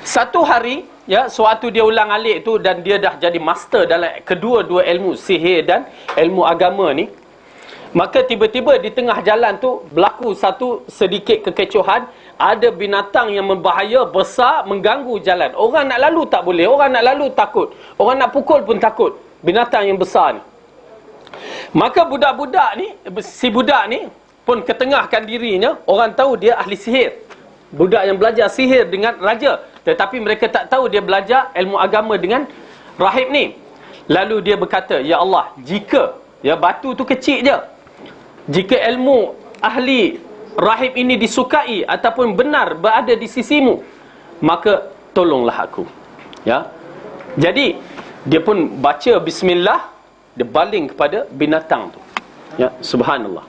Satu hari, ya, sewaktu dia ulang alik tu dan dia dah jadi master dalam kedua-dua ilmu sihir dan ilmu agama ni, maka tiba-tiba di tengah jalan tu berlaku satu sedikit kekecohan. Ada binatang yang berbahaya, besar, mengganggu jalan. Orang nak lalu tak boleh, orang nak lalu takut, orang nak pukul pun takut. Binatang yang besar ni. Maka budak-budak ni, si budak ni pun ketengahkan dirinya. Orang tahu dia ahli sihir, budak yang belajar sihir dengan raja, tetapi mereka tak tahu dia belajar ilmu agama dengan rahib ni. Lalu dia berkata, ya Allah, jika, ya, batu tu kecil je, jika ilmu ahli rahib ini disukai ataupun benar berada di sisimu, maka tolonglah aku. Ya. Jadi dia pun baca bismillah, dia baling kepada binatang tu. Ya, subhanallah.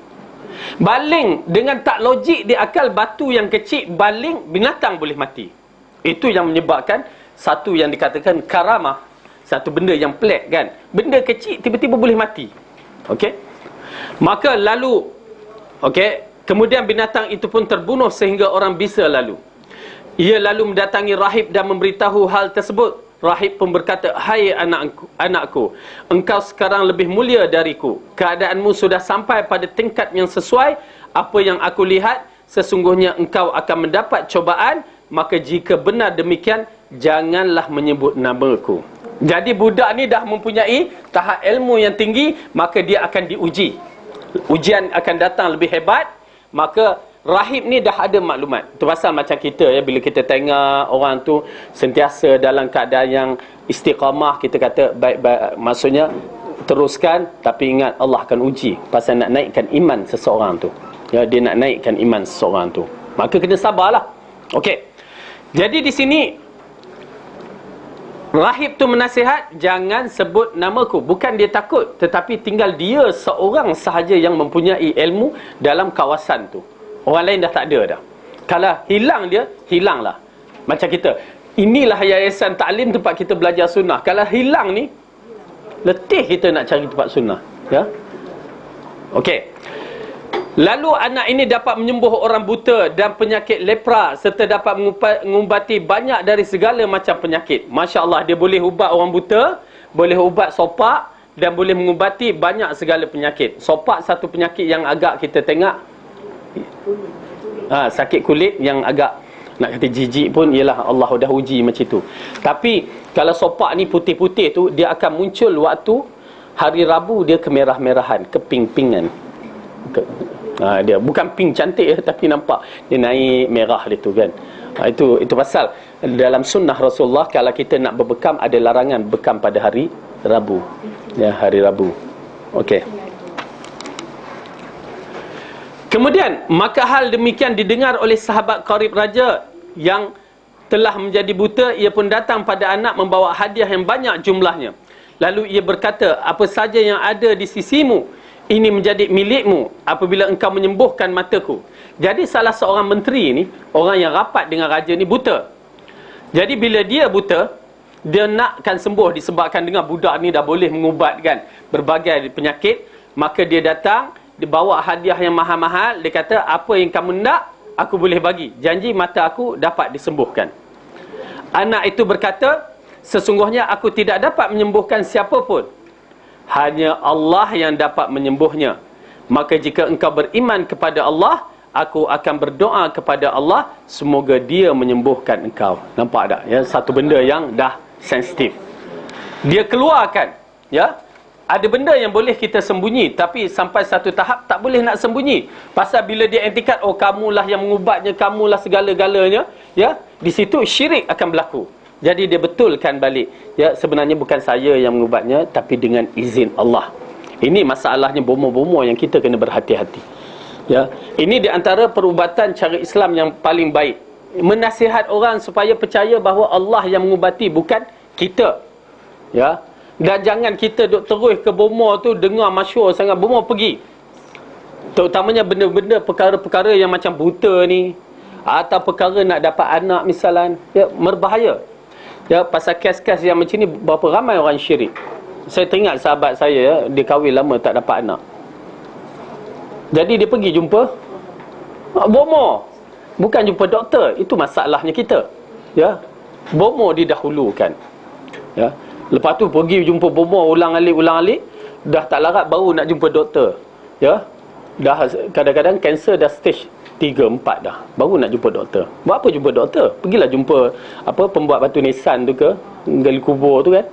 Baling dengan tak logik di akal, batu yang kecil baling, binatang boleh mati. Itu yang menyebabkan satu yang dikatakan karamah, satu benda yang pelik kan. Benda kecil tiba-tiba boleh mati. Okey. Maka lalu, okey, kemudian binatang itu pun terbunuh sehingga orang bisa lalu. Ia lalu mendatangi rahib dan memberitahu hal tersebut. Rahib pun berkata, hai anakku, engkau sekarang lebih mulia dariku. Keadaanmu sudah sampai pada tingkat yang sesuai. Apa yang aku lihat, sesungguhnya engkau akan mendapat cobaan. Maka jika benar demikian, janganlah menyebut namaku. Jadi budak ni dah mempunyai tahap ilmu yang tinggi, maka dia akan diuji. Ujian akan datang lebih hebat. Maka rahib ni dah ada maklumat. Itu pasal macam kita, ya, bila kita tengok orang tu sentiasa dalam keadaan yang istiqamah, kita kata baik-baik, maksudnya teruskan, tapi ingat Allah akan uji. Pasal nak naikkan iman seseorang tu. Ya, dia nak naikkan iman seseorang tu. Maka kena sabarlah. Okey. Jadi di sini Rahib tu menasihat, jangan sebut namaku. Bukan dia takut, tetapi tinggal dia seorang sahaja yang mempunyai ilmu dalam kawasan tu. Orang lain dah tak ada dah. Kalau hilang dia, hilanglah. Macam kita, inilah yayasan taklim tempat kita belajar sunnah. Kalau hilang ni, letih kita nak cari tempat sunnah. Ya. Okey. Lalu anak ini dapat menyembuh orang buta dan penyakit lepra, serta dapat mengubati banyak dari segala macam penyakit. Masya Allah, dia boleh ubat orang buta, boleh ubat sopak, dan boleh mengubati banyak segala penyakit. Sopak satu penyakit yang agak kita tengok, sakit kulit yang agak nak kata jijik pun, ialah Allah dah uji macam tu. Tapi kalau sopak ni putih-putih tu, dia akan muncul waktu hari Rabu, dia kemerah-merahan, keping-pingan. Dia bukan pink cantik tapi nampak dia naik merah dia tu kan. Itu pasal dalam sunnah Rasulullah, kalau kita nak berbekam, ada larangan bekam pada hari Rabu. Ya, hari Rabu. Okey. Kemudian, maka hal demikian didengar oleh sahabat qarib raja yang telah menjadi buta. Ia pun datang pada anak membawa hadiah yang banyak jumlahnya. Lalu ia berkata, apa saja yang ada di sisimu, ini menjadi milikmu apabila engkau menyembuhkan mataku. Jadi salah seorang menteri ni, orang yang rapat dengan raja ni, buta. Jadi bila dia buta, dia nakkan sembuh disebabkan dengan budak ni dah boleh mengubatkan berbagai penyakit. Maka dia datang, dia bawa hadiah yang mahal-mahal. Dia kata, apa yang kamu nak, aku boleh bagi. Janji mata aku dapat disembuhkan. Anak itu berkata, sesungguhnya aku tidak dapat menyembuhkan siapa pun, hanya Allah yang dapat menyembuhnya. Maka jika engkau beriman kepada Allah, aku akan berdoa kepada Allah, semoga dia menyembuhkan engkau. Nampak tak? Ya, satu benda yang dah sensitif. Dia keluarkan. Ya, ada benda yang boleh kita sembunyi, tapi sampai satu tahap tak boleh nak sembunyi. Pasal bila dia etikat, oh kamulah yang mengubatnya, kamulah segala-galanya. Ya, di situ syirik akan berlaku. Jadi dia betulkan balik, ya, sebenarnya bukan saya yang mengubatnya, tapi dengan izin Allah. Ini masalahnya bomoh-bomoh yang kita kena berhati-hati. Ya, ini di antara perubatan cara Islam yang paling baik. Menasihat orang supaya percaya bahawa Allah yang mengubati, bukan kita. Ya, dan jangan kita duk terus ke bomoh tu, dengar masyhur sangat, bomoh pergi. Terutamanya benda-benda perkara-perkara yang macam buta ni, atau perkara nak dapat anak misalan, ya, berbahaya. Ya, pasal kes-kes yang macam ni, berapa ramai orang syirik. Saya teringat sahabat saya, ya, dia kahwin lama tak dapat anak. Jadi dia pergi jumpa bomoh. Bukan jumpa doktor. Itu masalahnya kita. Ya, bomoh didahulukan. Ya, lepas tu pergi jumpa bomoh ulang-alik. Dah tak larat baru nak jumpa doktor. Ya, dah kadang-kadang kanser dah stage 3, 4 dah, baru nak jumpa doktor. Buat apa jumpa doktor? Pergilah jumpa pembuat batu nisan tu ke, gali kubur tu kan,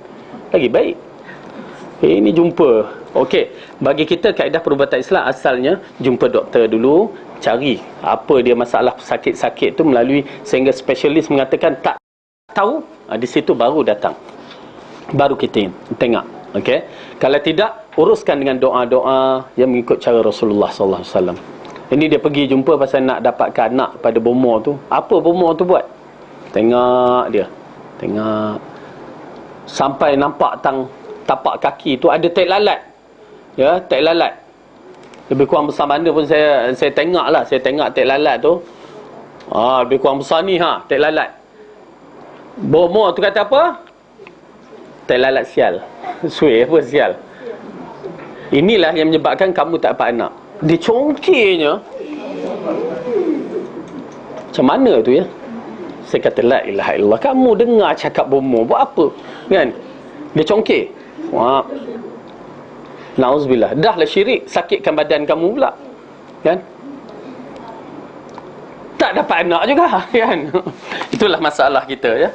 lagi baik. Ini jumpa. Okey, bagi kita kaedah perubatan Islam asalnya jumpa doktor dulu, cari apa dia masalah sakit-sakit tu melalui, sehingga spesialis mengatakan tak tahu, di situ baru datang, baru kita tengok. Okey, kalau tidak, uruskan dengan doa-doa yang mengikut cara Rasulullah sallallahu alaihi wasallam. Ini dia pergi jumpa pasal nak dapatkan anak pada bomoh tu. Apa bomoh tu buat? Tengok dia, tengok sampai nampak tapak kaki tu ada tek lalat. Ya, tek lalat. Lebih kurang besar mana pun saya tengok lah. Saya tengok tek lalat tu, lebih kurang besar ni, tek lalat. Bomoh tu kata apa? Tek lalat sial. Suai apa sial? Inilah yang menyebabkan kamu tak dapat anak. Dia congkirnya macam mana tu, ya? Saya kata, la ilaha illallah, kamu dengar cakap bomoh, buat apa? Kan? Dia congkir. Wah, na'udzubillah. Dah lah syirik, sakitkan badan kamu pula. Kan? Tak dapat anak juga. Kan? Itulah masalah kita, ya.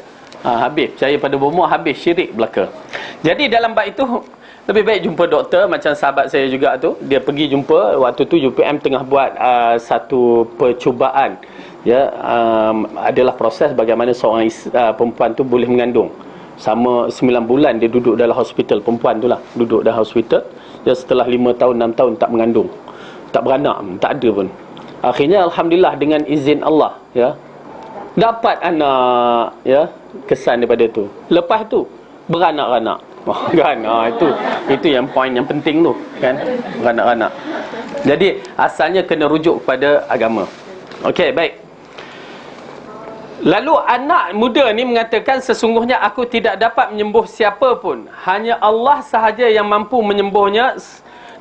Habis percaya pada bomoh, habis syirik belaka. Jadi dalam bab itu, lebih baik jumpa doktor. Macam sahabat saya juga tu, dia pergi jumpa, waktu tu UPM tengah buat satu percubaan, ya, adalah proses bagaimana seorang perempuan tu boleh mengandung. Sama 9 bulan dia duduk dalam hospital, perempuan tu lah duduk dalam hospital. Ya, setelah 5 tahun 6 tahun tak mengandung, tak beranak, tak ada pun. Akhirnya alhamdulillah dengan izin Allah, ya, dapat anak, ya. kesan daripada tu. Lepas tu beranak-ranak. Kan? Itu yang poin yang penting tu, kan? Beranak-ranak. Jadi asalnya kena rujuk kepada agama. Okey, baik. Lalu anak muda ni mengatakan, sesungguhnya aku tidak dapat menyembuh siapa pun, hanya Allah sahaja yang mampu menyembuhnya,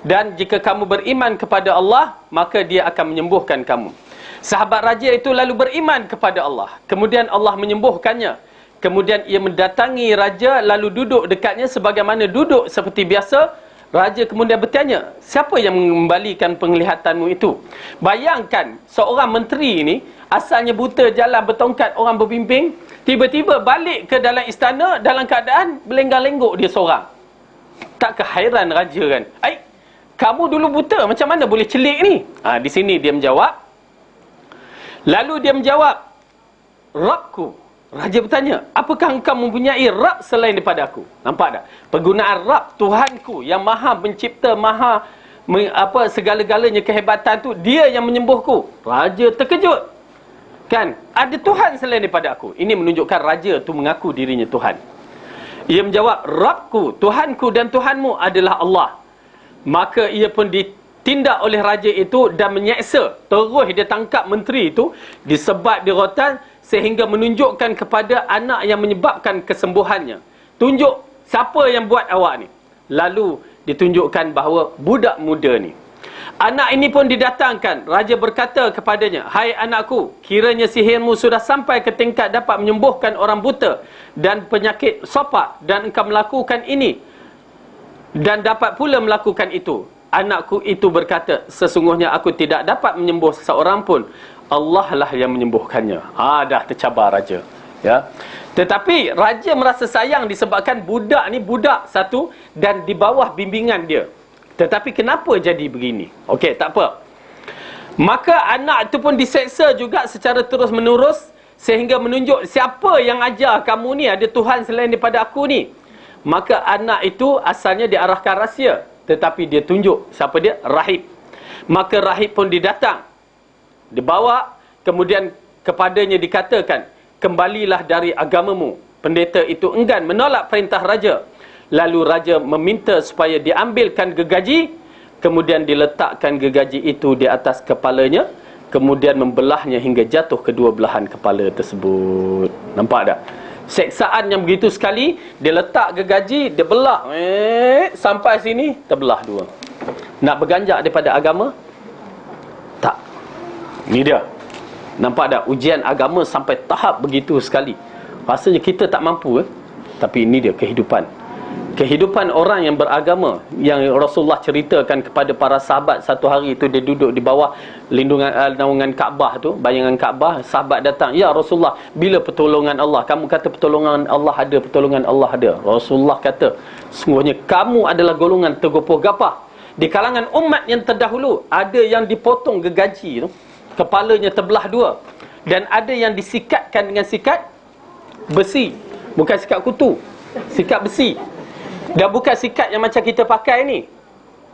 dan jika kamu beriman kepada Allah, maka dia akan menyembuhkan kamu. Sahabat raja itu lalu beriman kepada Allah, kemudian Allah menyembuhkannya. Kemudian ia mendatangi raja, lalu duduk dekatnya sebagaimana duduk seperti biasa. Raja kemudian bertanya, siapa yang mengembalikan penglihatanmu itu? Bayangkan, seorang menteri ini asalnya buta, jalan bertongkat, orang berbimbing, tiba-tiba balik ke dalam istana dalam keadaan berlenggak-lenggok dia seorang. Tak kehairan raja kan? Kamu dulu buta, macam mana boleh celik ni? Di sini dia menjawab. Lalu dia menjawab, Rabbku. Raja bertanya, apakah engkau mempunyai Rabb selain daripada aku? Nampak tak? Penggunaan Rabb, Tuhanku yang maha pencipta, maha segala-galanya kehebatan tu, dia yang menyembuhku. Raja terkejut. Kan? Ada Tuhan selain daripada aku. Ini menunjukkan raja tu mengaku dirinya Tuhan. Ia menjawab, Rabbku, Tuhanku dan Tuhanmu adalah Allah. Maka ia pun ditindak oleh raja itu dan menyeksa. Terus dia tangkap menteri itu, disebat di rotan, sehingga menunjukkan kepada anak yang menyebabkan kesembuhannya. Tunjuk siapa yang buat awak ni. Lalu ditunjukkan bahawa budak muda ni. Anak ini pun didatangkan. Raja berkata kepadanya, hai anakku, kiranya sihirmu sudah sampai ke tingkat dapat menyembuhkan orang buta dan penyakit sopak, dan engkau melakukan ini dan dapat pula melakukan itu. Anakku itu berkata, sesungguhnya aku tidak dapat menyembuh seseorang pun, Allah lah yang menyembuhkannya. Dah tercabar raja, ya. Tetapi raja merasa sayang disebabkan budak ni budak satu dan di bawah bimbingan dia. Tetapi kenapa jadi begini? Okey, tak apa. Maka anak itu pun diseksa juga secara terus menerus, sehingga menunjuk siapa yang ajar kamu ni ada Tuhan selain daripada aku ni. Maka anak itu asalnya diarahkan rahsia, tetapi dia tunjuk siapa dia? Rahib. Maka rahib pun didatang, dibawa, kemudian kepadanya dikatakan, kembalilah dari agamamu. Pendeta itu enggan menolak perintah raja. Lalu raja meminta supaya diambilkan gergaji, kemudian diletakkan gergaji itu di atas kepalanya, kemudian membelahnya hingga jatuh kedua belahan kepala tersebut. Nampak tak? Seksaan yang begitu sekali, dia letak gergaji, dia belah, sampai sini terbelah dua. Nak berganjak daripada agama? Tak. Ni dia. Nampak tak? Ujian agama sampai tahap begitu sekali. Rasanya kita tak mampu, tapi ini dia kehidupan. Kehidupan orang yang beragama, yang Rasulullah ceritakan kepada para sahabat. Satu hari itu dia duduk di bawah lindungan naungan Kaabah tu, bayangan Kaabah. Sahabat datang, ya Rasulullah, bila pertolongan Allah? Kamu kata pertolongan Allah ada, pertolongan Allah ada. Rasulullah kata, sungguhnya kamu adalah golongan tergopoh gapah. Di kalangan umat yang terdahulu, ada yang dipotong gergaji tu, kepalanya terbelah dua, dan ada yang disikatkan dengan sikat besi. Bukan sikat kutu, sikat besi. Dan bukan sikat yang macam kita pakai ni.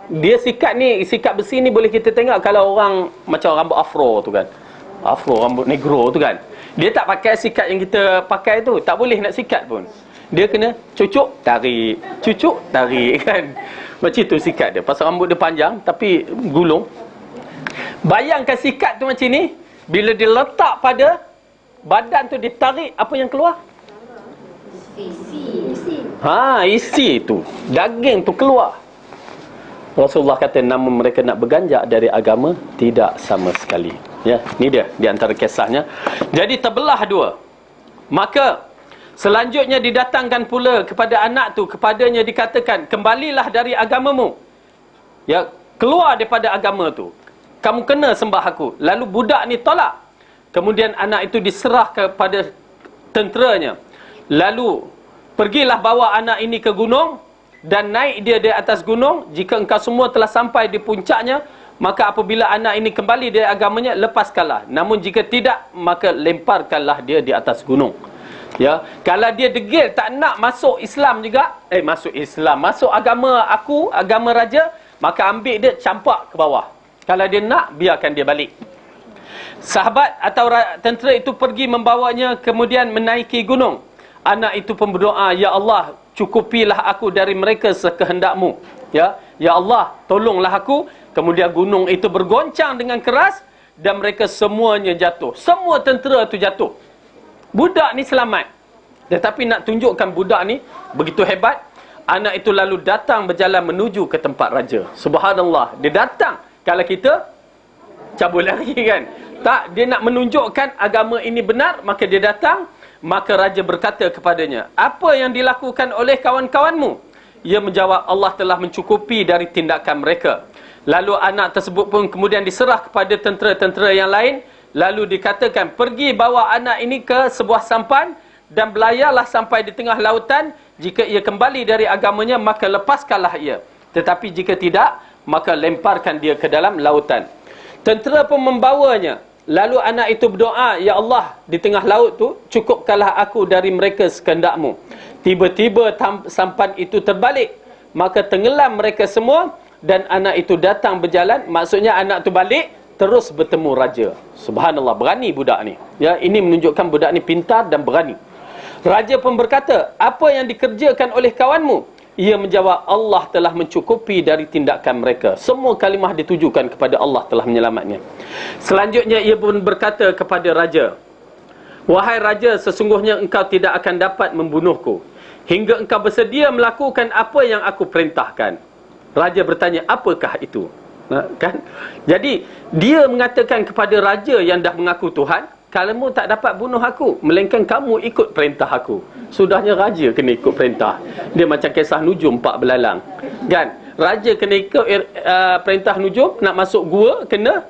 Dia sikat ni, sikat besi ni boleh kita tengok kalau orang macam rambut afro tu kan, afro, rambut negro tu kan, dia tak pakai sikat yang kita pakai tu. Tak boleh nak sikat pun. Dia kena cucuk, tarik, cucuk, tarik kan. Macam tu sikat dia. Pasal rambut dia panjang tapi gulung. Bayangkan sikat tu macam ni, bila dia letak pada badan tu, ditarik, apa yang keluar? Isi tu, daging tu keluar. Rasulullah kata, namun mereka nak berganjak dari agama, tidak sama sekali. Ya, ni dia di antara kisahnya. Jadi terbelah dua. Maka selanjutnya didatangkan pula kepada anak tu, kepadanya dikatakan, kembalilah dari agamamu. Ya, keluar daripada agama tu. Kamu kena sembah aku. Lalu budak ni tolak. Kemudian anak itu diserah kepada tenteranya. Lalu pergilah bawa anak ini ke gunung dan naik dia di atas gunung. Jika engkau semua telah sampai di puncaknya, maka apabila anak ini kembali dari agamanya, lepaskanlah. Namun jika tidak, maka lemparkanlah dia di atas gunung. Ya, kalau dia degil tak nak masuk Islam juga, masuk agama aku, agama raja, maka ambil dia campak ke bawah. Kalau dia nak, biarkan dia balik. Sahabat atau tentera itu pergi membawanya, kemudian menaiki gunung. anak itu pun berdoa, ya Allah, cukupilah aku dari mereka sekehendakmu. Ya Allah, tolonglah aku. Kemudian gunung itu bergoncang dengan keras dan mereka semuanya jatuh. Semua tentera itu jatuh. Budak ni selamat. Tetapi nak tunjukkan budak ni begitu hebat, anak itu lalu datang berjalan menuju ke tempat raja. Subhanallah, dia datang. Kalau kita cabut lari kan. Tak, dia nak menunjukkan agama ini benar, maka dia datang. Maka raja berkata kepadanya, apa yang dilakukan oleh kawan-kawanmu? Ia menjawab, Allah telah mencukupi dari tindakan mereka. Lalu anak tersebut pun kemudian diserah kepada tentera-tentera yang lain. Lalu dikatakan, pergi bawa anak ini ke sebuah sampan dan belayarlah sampai di tengah lautan. Jika ia kembali dari agamanya, maka lepaskanlah ia. Tetapi jika tidak, maka lemparkan dia ke dalam lautan. Tentera pun membawanya. Lalu anak itu berdoa, ya Allah, di tengah laut tu, cukupkanlah aku dari mereka sekehendakmu. Tiba-tiba sampan itu terbalik, maka tenggelam mereka semua. Dan anak itu datang berjalan, maksudnya anak itu balik, terus bertemu raja. Subhanallah, berani budak ni. Ya, ini menunjukkan budak ni pintar dan berani. Raja pun berkata, apa yang dikerjakan oleh kawanmu? Ia menjawab, Allah telah mencukupi dari tindakan mereka. Semua kalimah ditujukan kepada Allah telah menyelamatnya. Selanjutnya ia pun berkata kepada raja, wahai raja, sesungguhnya engkau tidak akan dapat membunuhku hingga engkau bersedia melakukan apa yang aku perintahkan. Raja bertanya, apakah itu? Kan? Jadi dia mengatakan kepada raja yang dah mengaku Tuhan, kamu tak dapat bunuh aku, melainkan kamu ikut perintah aku. Sudahnya raja kena ikut perintah. Dia macam kisah nujum 4 belalang, kan? Raja kena ikut perintah nujum. Nak masuk gua kena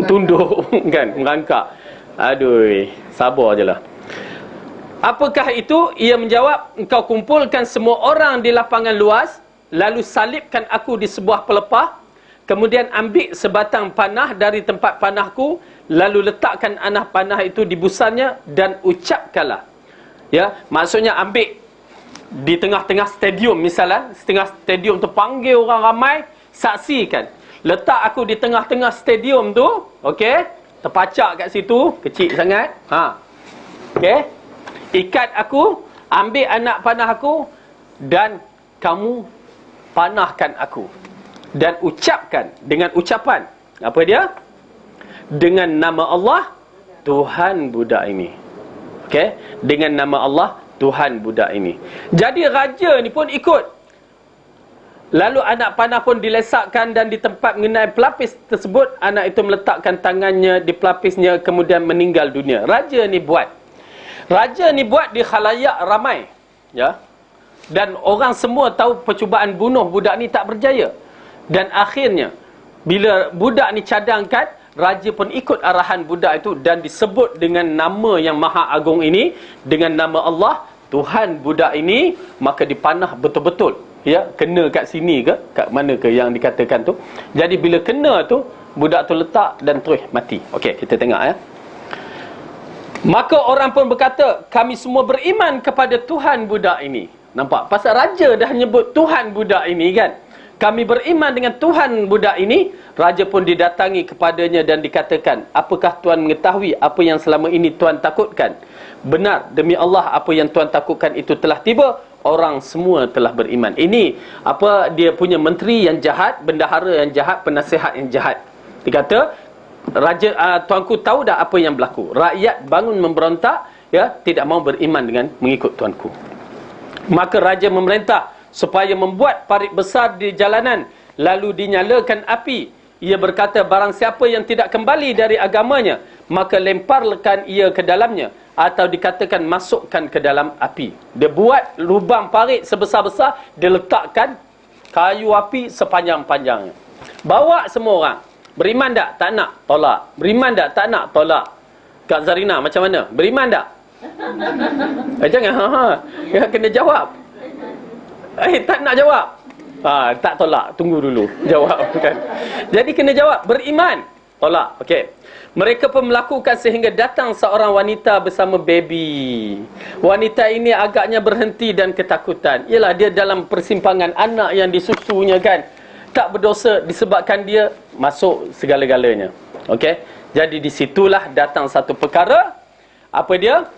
tunduk kan, merangkak. Aduh, sabar je lah. Apakah itu? Ia menjawab, engkau kumpulkan semua orang di lapangan luas, lalu salibkan aku di sebuah pelepah, kemudian ambil sebatang panah dari tempat panahku, lalu letakkan anak panah itu di busarnya dan ucapkanlah. Ya, maksudnya ambil di tengah-tengah stadium, misalnya setengah stadium tu panggil orang ramai, saksikan. Letak aku di tengah-tengah stadium tu, okey? Terpacak kat situ, kecil sangat. Okey? Ikat aku, ambil anak panah aku dan kamu panahkan aku. Dan ucapkan dengan ucapan, apa dia? Dengan nama Allah, Tuhan budak ini. Okey? Dengan nama Allah, Tuhan budak ini. Jadi raja ni pun ikut. Lalu anak panah pun dilesakkan dan di tempat mengenai pelapis tersebut, anak itu meletakkan tangannya di pelapisnya, kemudian meninggal dunia. Raja ni buat. Raja ni buat di khalayak ramai. Ya. Dan orang semua tahu percubaan bunuh budak ni tak berjaya. Dan akhirnya, bila budak ni cadangkan, raja pun ikut arahan budak itu dan disebut dengan nama yang maha agung ini, dengan nama Allah, Tuhan budak ini, maka dipanah betul-betul. Ya, kena kat sini ke, kat mana ke yang dikatakan tu. Jadi bila kena tu, budak tu letak dan terus mati. Okey, kita tengok ya. Maka orang pun berkata, kami semua beriman kepada Tuhan budak ini. Nampak? Pasal raja dah nyebut Tuhan budak ini kan. Kami beriman dengan Tuhan budak ini. Raja pun didatangi kepadanya dan dikatakan, apakah Tuan mengetahui apa yang selama ini Tuan takutkan? Benar, demi Allah, apa yang Tuan takutkan itu telah tiba. Orang semua telah beriman. Ini apa, dia punya menteri yang jahat, bendahara yang jahat, penasihat yang jahat. Dia kata, raja, tuanku tahu dah apa yang berlaku. Rakyat bangun memberontak, ya, tidak mau beriman dengan mengikut tuanku. Maka raja memerintah supaya membuat parit besar di jalanan, lalu dinyalakan api. Ia berkata, barang siapa yang tidak kembali dari agamanya, maka lemparkan ia ke dalamnya, atau dikatakan masukkan ke dalam api. Dia buat lubang parit sebesar-besar, dia letakkan kayu api sepanjang-panjangnya. Bawa semua orang. Beriman tak? Tak nak? Tolak. Beriman tak? Tak nak? Tolak. Kak Zarina macam mana? Beriman tak? Jangan. Ya, kena jawab. Tak nak jawab. Tak tolak. Tunggu dulu. Jawab kan. Jadi kena jawab. Beriman. Tolak. Okey. Mereka pun melakukan sehingga datang seorang wanita bersama baby. Wanita ini agaknya berhenti dan ketakutan. Ialah dia dalam persimpangan, anak yang disusunya kan. Tak berdosa disebabkan dia masuk segala-galanya. Okey. Jadi disitulah datang satu perkara. Apa dia?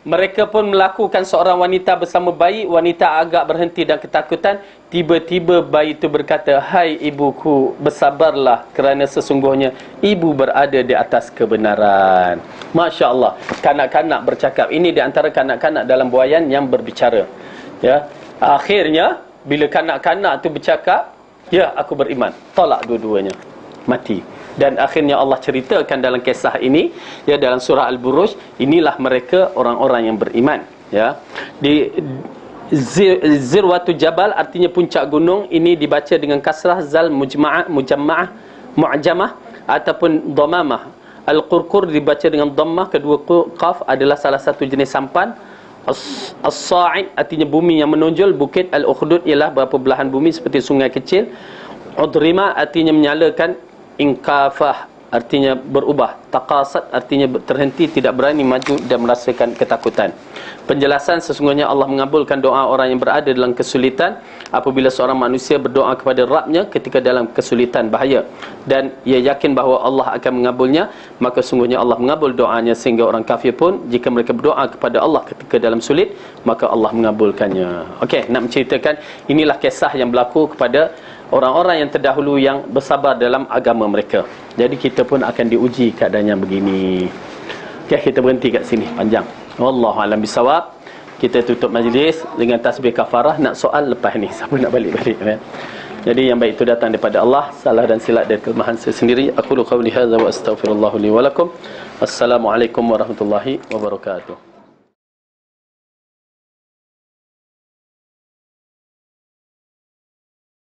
mereka pun melakukan seorang wanita bersama bayi. Wanita agak berhenti dan ketakutan. Tiba-tiba bayi itu berkata, "Hai ibuku, bersabarlah kerana sesungguhnya ibu berada di atas kebenaran." Masya Allah, kanak-kanak bercakap. Ini di antara kanak-kanak dalam buaian yang berbicara. Ya, akhirnya bila kanak-kanak tu bercakap, ya, aku beriman. Tolak dua-duanya, mati. Dan akhirnya Allah ceritakan dalam kisah ini, ya, dalam surah Al-Buruj, inilah mereka orang-orang yang beriman. Ya, di Zirwatu Jabal artinya puncak gunung. Ini dibaca dengan kasrah zal mujma'ah, mujamma'ah, mu'jamah ataupun dhamamah. Al-Qurqur dibaca dengan dhammah, kedua qaf adalah salah satu jenis sampan. As-Sa'id artinya bumi yang menonjol. Bukit Al-Ukhdud ialah beberapa belahan bumi seperti sungai kecil. Udrima artinya menyalakan. Inkafah artinya berubah. Taqasat artinya terhenti, tidak berani maju dan merasakan ketakutan. Penjelasan, sesungguhnya Allah mengabulkan doa orang yang berada dalam kesulitan apabila seorang manusia berdoa kepada Rabb-nya ketika dalam kesulitan, bahaya, dan ia yakin bahawa Allah akan mengabulnya, maka sesungguhnya Allah mengabul doanya. Sehingga orang kafir pun jika mereka berdoa kepada Allah ketika dalam sulit, maka Allah mengabulkannya. Okey, nak menceritakan inilah kisah yang berlaku kepada orang-orang yang terdahulu yang bersabar dalam agama mereka. Jadi kita pun akan diuji keadaan yang begini. Okey, kita berhenti kat sini, panjang. Wallahu a'lam bisawab. Kita tutup majlis dengan tasbih kafarah. Nak soal lepas ni, siapa nak balik-balik kan? Jadi yang baik itu datang daripada Allah, salah dan silap dari kelemahan saya sendiri. Aqulu qawli hadza wa astaghfirullah li wa lakum. Assalamualaikum warahmatullahi wabarakatuh.